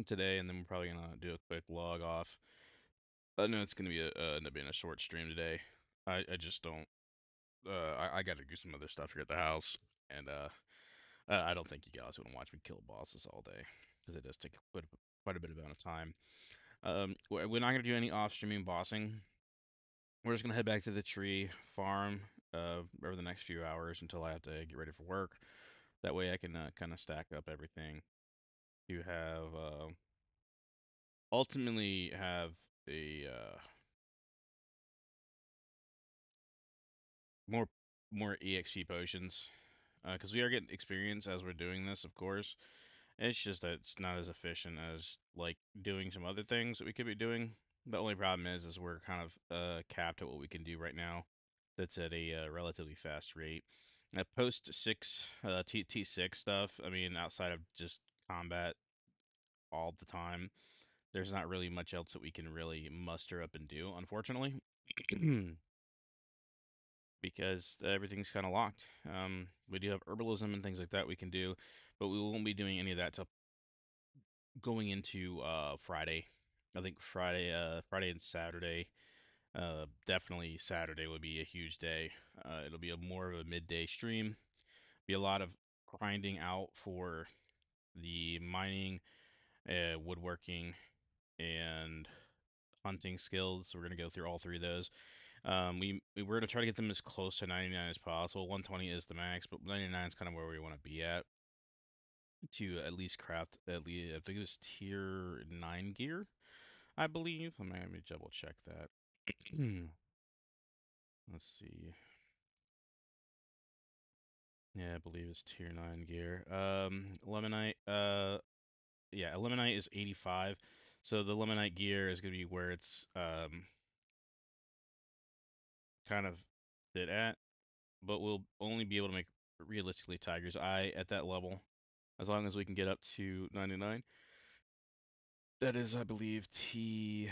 today, and then we're probably gonna do a quick log off. I know it's gonna be end up being a short stream today. I just don't. I got to do some other stuff here at the house, and I don't think you guys want to watch me kill bosses all day because it does take quite a bit of amount of time. We're not gonna do any off streaming bossing. We're just gonna head back to the tree farm over the next few hours until I have to get ready for work. That way I can kind of stack up everything to have ultimately have a more EXP potions because we are getting experience as we're doing this, of course. It's just that it's not as efficient as like doing some other things that we could be doing. The only problem is we're kind of capped at what we can do right now. That's at a relatively fast rate. Post six T6 stuff. I mean, outside of just combat all the time, there's not really much else that we can really muster up and do, unfortunately, because everything's kind of locked. We do have herbalism and things like that we can do, but we won't be doing any of that till going into Friday. I think Friday and Saturday. Definitely Saturday would be a huge day. It'll be a more of a midday stream. Be a lot of grinding out for the mining, woodworking, and hunting skills. So we're gonna go through all three of those. We're gonna try to get them as close to 99 as possible. 120 is the max, but 99 is kind of where we want to be at to at least craft at least I think it was tier 9 gear, I believe. Let me double check that. Let's see. Yeah, I believe it's tier 9 gear. Lemonite. Yeah, Lemonite is 85. So the Lemonite gear is gonna be where it's kind of fit at, but we'll only be able to make realistically Tiger's Eye at that level as long as we can get up to 99. That is, I believe, T10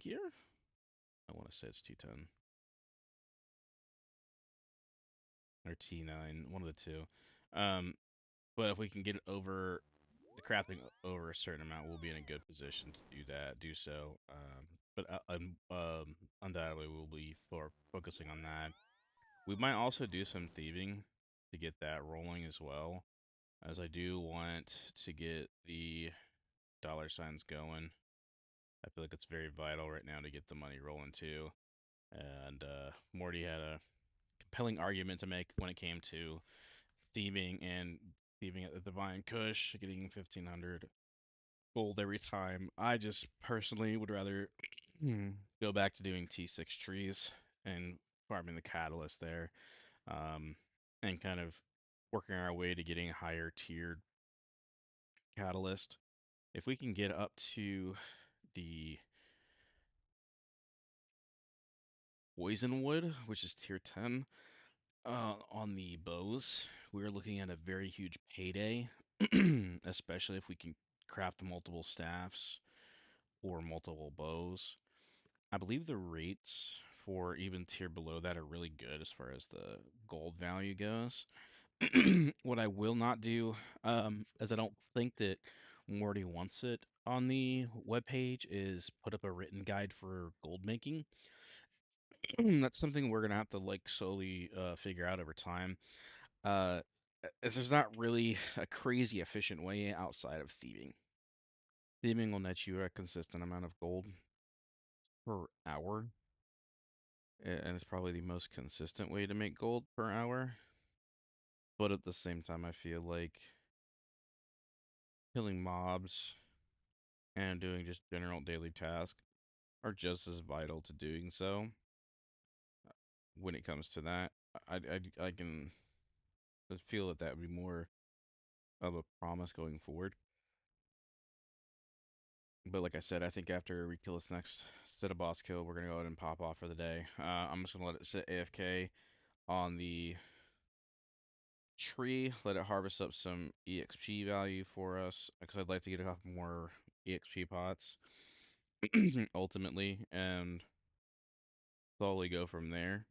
gear. I want to say it's T10 or T9, one of the two. Um, but if we can get it over the crafting over a certain amount, we'll be in a good position to do so. But undoubtedly, we'll be focusing on that. We might also do some thieving to get that rolling as well, as I do want to get the dollar signs going. I feel like it's very vital right now to get the money rolling too. And Morty had a compelling argument to make when it came to thieving at the Divine Kush, getting 1500 gold every time. I just personally would rather go back to doing T6 trees and farming the catalyst there, um, and kind of working our way to getting higher tiered catalyst. If we can get up to the poison wood, which is tier 10, on the bows, we're looking at a very huge payday, especially if we can craft multiple staffs or multiple bows. I believe the rates for even tier below that are really good as far as the gold value goes. What I will not do, as I don't think that Morty wants it on the webpage, is put up a written guide for gold making. That's something we're gonna have to like slowly figure out over time. Uh, as there's not really a crazy efficient way outside of thieving. Thieving will net you a consistent amount of gold per hour, and it's probably the most consistent way to make gold per hour. But at the same time, I feel like killing mobs and doing just general daily tasks are just as vital to doing so when it comes to that. I can feel that that would be more of a promise going forward. But like I said, I think after we kill this next set of boss kill, we're gonna go ahead and pop off for the day. I'm just gonna let it sit AFK on the tree, let it harvest up some EXP value for us, because I'd like to get a couple more EXP pots ultimately, and slowly go from there.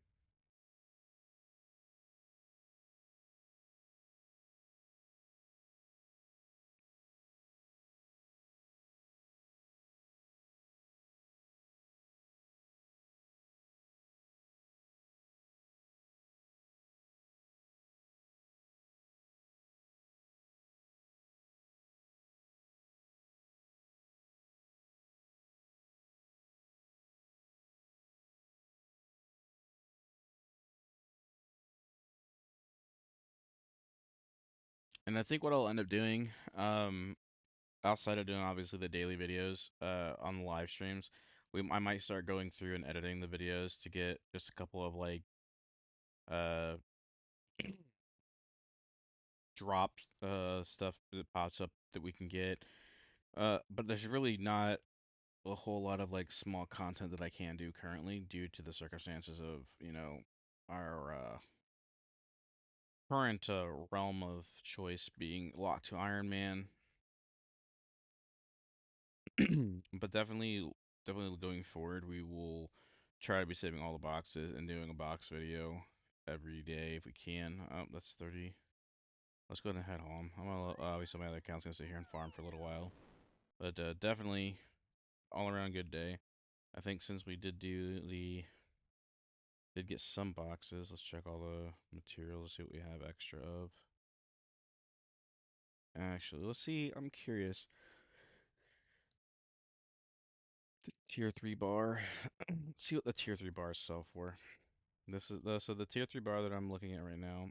And I think what I'll end up doing, outside of doing obviously the daily videos, on the live streams, I might start going through and editing the videos to get just a couple of like uh drop stuff that pops up that we can get. But there's really not a whole lot of like small content that I can do currently due to the circumstances of, our current realm of choice being locked to Iron Man. But definitely going forward, we will try to be saving all the boxes and doing a box video every day if we can. That's 30. Let's go ahead and head home. I'm gonna obviously my other account's gonna sit here and farm for a little while, but definitely all around good day. I think since we did get some boxes, let's check all the materials, see what we have extra of. Actually, let's see. I'm curious. The tier 3 bar. Let's see what the tier 3 bars sell for. So the tier 3 bar that I'm looking at right now.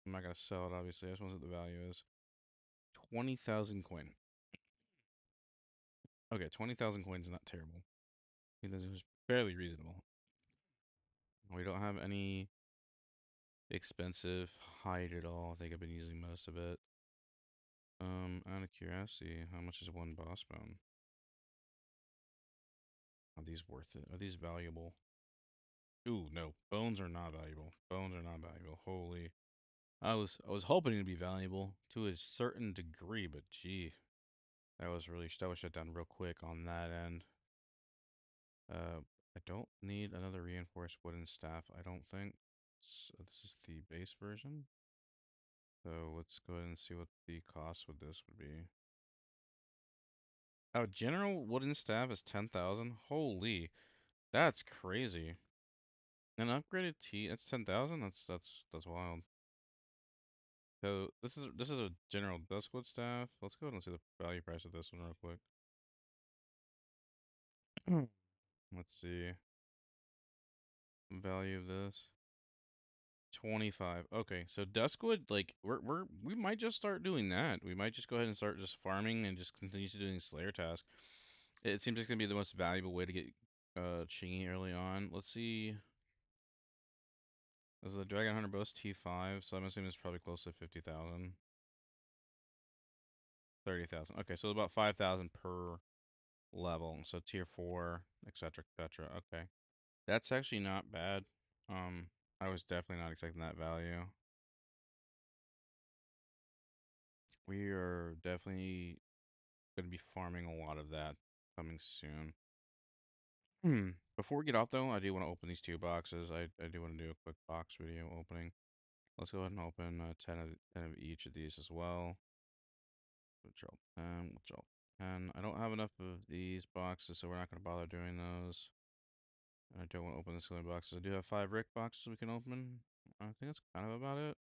I'm not gonna sell it obviously. I just want to see what the value is. 20,000 coin. Okay, 20,000 coins is not terrible. It was fairly reasonable. We don't have any expensive hide at all. I think I've been using most of it. Out of curiosity, how much is one boss bone? Are these worth it? Are these valuable? Ooh, no. Bones are not valuable. Bones are not valuable. Holy. I was hoping it'd be valuable to a certain degree, but gee, that was shut down real quick on that end. I don't need another reinforced wooden staff, I don't think. So this is the base version. So let's go ahead and see what the cost with this would be. Oh, general wooden staff is 10,000. Holy, that's crazy. An upgraded T, that's 10,000. That's wild. So this is a general duskwood staff. Let's go ahead and see the value price of this one real quick. Let's see. Value of this. 25. Okay, so Duskwood, like we might just start doing that. We might just go ahead and start just farming and just continue to doing Slayer task. It seems like it's gonna be the most valuable way to get Chingy early on. Let's see. This is a Dragon Hunter Boast T5, so I'm assuming it's probably close to 50,000. 30,000. Okay, so about 5,000 per level. So tier 4, etc., etc. Okay. That's actually not bad. Um, I was definitely not expecting that value. We are definitely going to be farming a lot of that coming soon. Before we get off though, I do want to open these two boxes. I do want to do a quick box video opening. Let's go ahead and open 10 of each of these as well. Withdraw 10, withdraw 10. I don't have enough of these boxes, so we're not going to bother doing those. I don't want to open the ceiling boxes. I do have 5 Rick boxes we can open. I think that's kind of about it.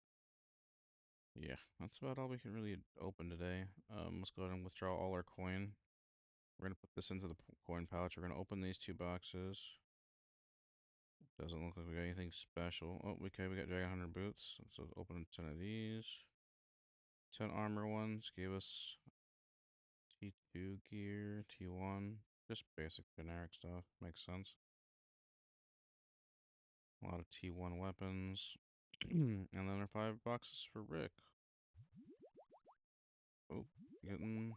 Yeah, that's about all we can really open today. Let's go ahead and withdraw all our coin. We're gonna put this into the coin pouch. We're gonna open these two boxes. Doesn't look like we got anything special. Oh, okay, we got Dragon Hunter boots. So let's open 10 of these. 10 armor ones gave us T2 gear, T1. Just basic generic stuff. Makes sense. A lot of T1 weapons. And then our 5 boxes for Rick. Oh, getting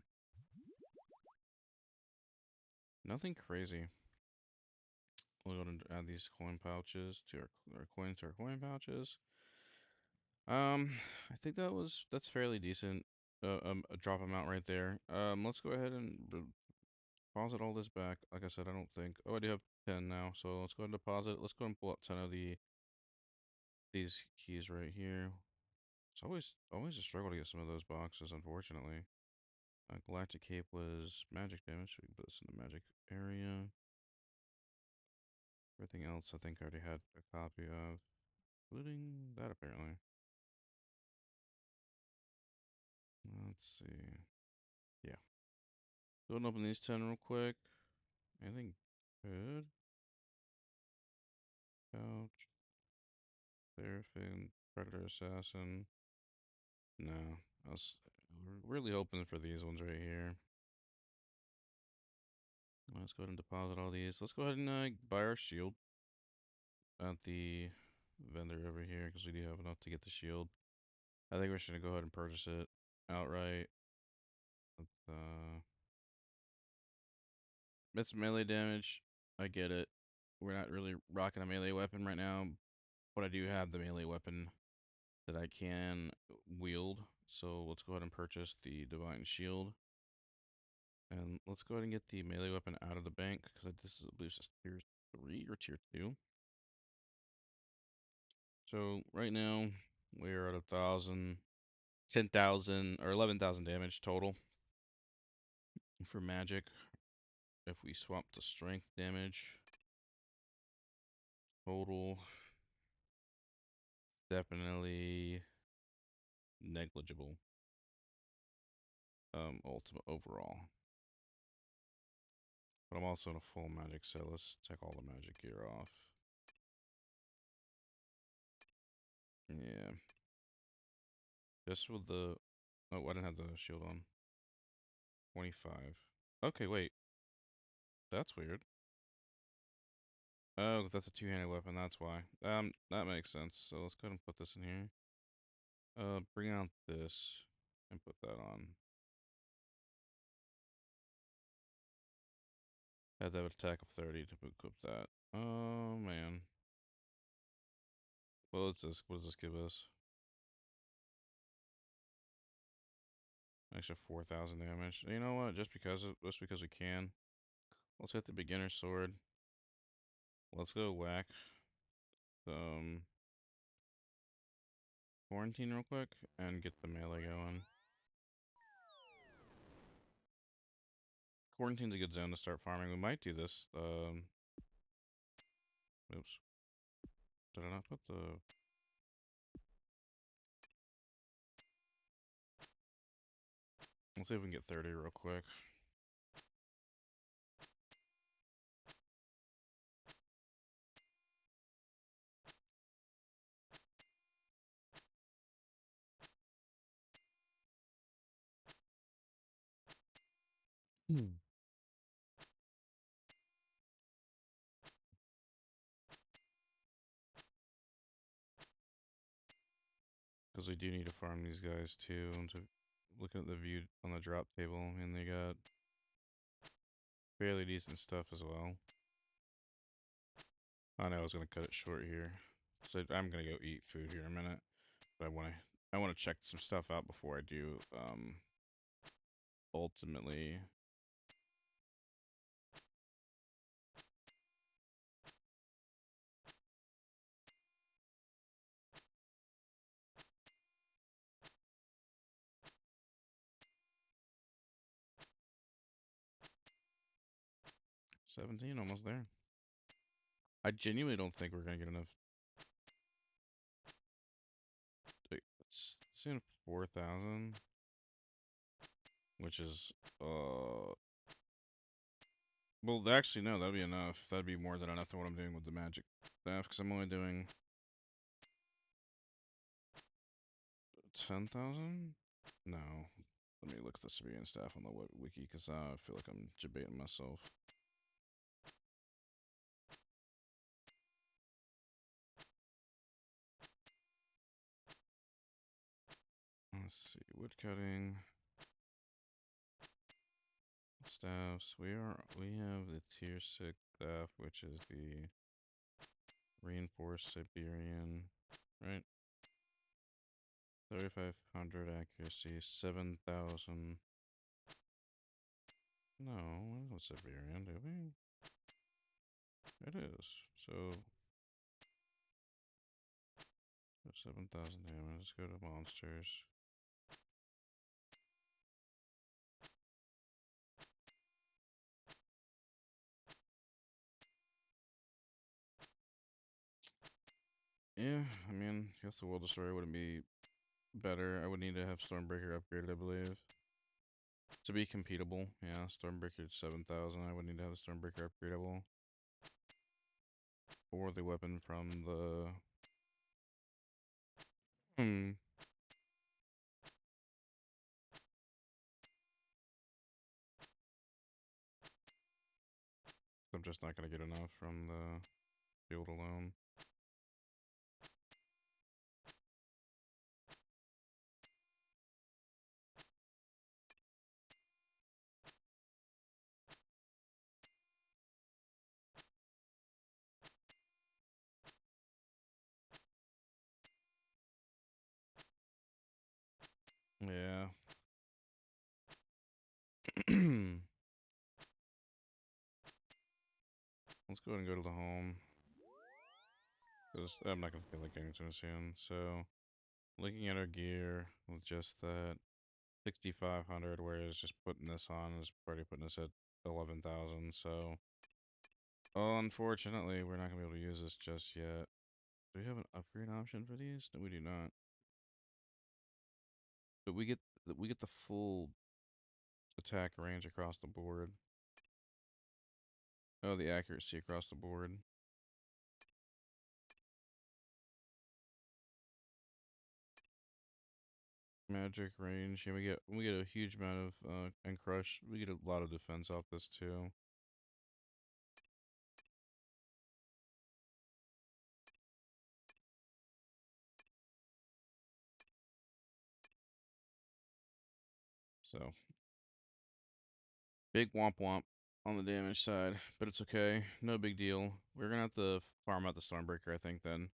nothing crazy. We'll go and add these coin pouches to our coins to our coin pouches. I think that's fairly decent. A drop amount right there. Let's go ahead and deposit all this back. Like I said, I don't think. Oh, I do have 10 now, so let's go ahead and deposit. Let's go and pull out 10 of these keys right here. It's always a struggle to get some of those boxes, unfortunately. Galactic Cape was magic damage. So we can put this in the magic area. Everything else, I think I already had a copy of, including that apparently. Let's see. Yeah. Go and open these 10 real quick. Anything good? Couch, Seraphim, Predator Assassin. No, I was really hoping for these ones right here. Let's go ahead and deposit all these. Let's go ahead and buy our shield at the vendor over here because we do have enough to get the shield. I think we're just gonna go ahead and purchase it outright. Uh, it's melee damage. I get it. We're not really rocking a melee weapon right now, but I do have the melee weapon that I can wield. So let's go ahead and purchase the Divine Shield. And let's go ahead and get the melee weapon out of the bank because this is, I believe, just tier 3 or tier 2. So right now we're at 1,000, 10,000, or 11,000 damage total for magic. If we swap to strength damage, total definitely negligible. Ultimate overall. But I'm also in a full magic set. Let's take all the magic gear off. Yeah. Just with the. Oh, I didn't have the shield on. 25. Okay, wait. That's weird. Oh, that's a two-handed weapon. That's why. That makes sense. So let's go ahead and put this in here. Bring out this and put that on. Had to have an attack of 30 to equip that. Oh man. What is this? What does this give us? Extra 4,000 damage. You know what? Just because we can. Let's hit the beginner sword. Let's go whack quarantine real quick and get the melee going. Quarantine's a good zone to start farming. We might do this. Oops. Did I not put the? Let's see if we can get 30 real quick. Because we do need to farm these guys too. And to looking at the view on the drop table, and they got fairly decent stuff as well. I know I was gonna cut it short here, so I'm gonna go eat food here in a minute. But I want to check some stuff out before I do. Ultimately, 17, almost there. I genuinely don't think we're gonna get enough. Wait, it's in 4,000, which is well, actually no, that'd be enough. That'd be more than enough than what I'm doing with the magic staff, because I'm only doing 10,000. No, let me look at the civilian staff on the wiki, because I feel like I'm debating myself. Let's see, wood cutting. Staffs. We have the tier 6 staff, which is the reinforced Siberian, right? 3,500 accuracy, 7,000. No, we don't Siberian, do we? It is. So 7,000 damage. Let's go to monsters. Yeah, I mean, I guess the World Destroyer wouldn't be better. I would need to have Stormbreaker upgraded, I believe. To be completable, yeah, Stormbreaker 7,000. I would need to have the Stormbreaker upgradable. Or the weapon from the. just not gonna get enough from the field alone. Yeah. Let's go ahead and go to the home. Because I'm not gonna feel like getting too soon. So, looking at our gear with just that 6,500, whereas just putting this on is already putting us at 11,000. So, unfortunately, we're not gonna be able to use this just yet. Do we have an upgrade option for these? No, we do not. But we get the full attack range across the board. Oh, the accuracy across the board. Magic range. Yeah, we get a huge amount of and crush. We get a lot of defense off this too. So big womp womp on the damage side, but it's okay. No big deal. We're gonna have to farm out the Stormbreaker, I think, then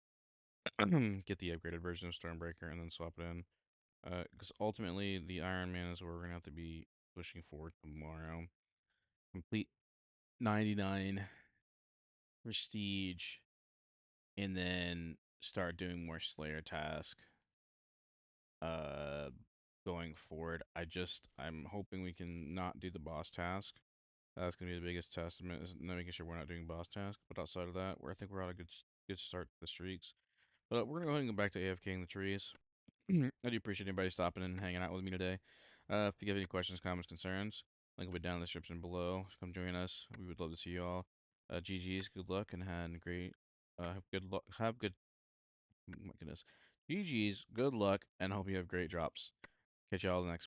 get the upgraded version of Stormbreaker and then swap it in. Because ultimately the Iron Man is where we're gonna have to be pushing forward tomorrow. Complete 99 prestige, and then start doing more Slayer task. Uh, Going forward, I'm hoping we can not do the boss task. That's gonna be the biggest testament is making sure we're not doing boss tasks. But outside of that, I think we're on a good start to the streaks. But we're gonna go ahead and go back to AFK in the trees. I do appreciate anybody stopping and hanging out with me today. If you have any questions, comments, concerns, link will be down in the description below. Come join us. We would love to see you all. GG's, good luck, and had great. Have good luck. Have good. Oh my goodness. GG's, good luck, and hope you have great drops. Catch y'all the next.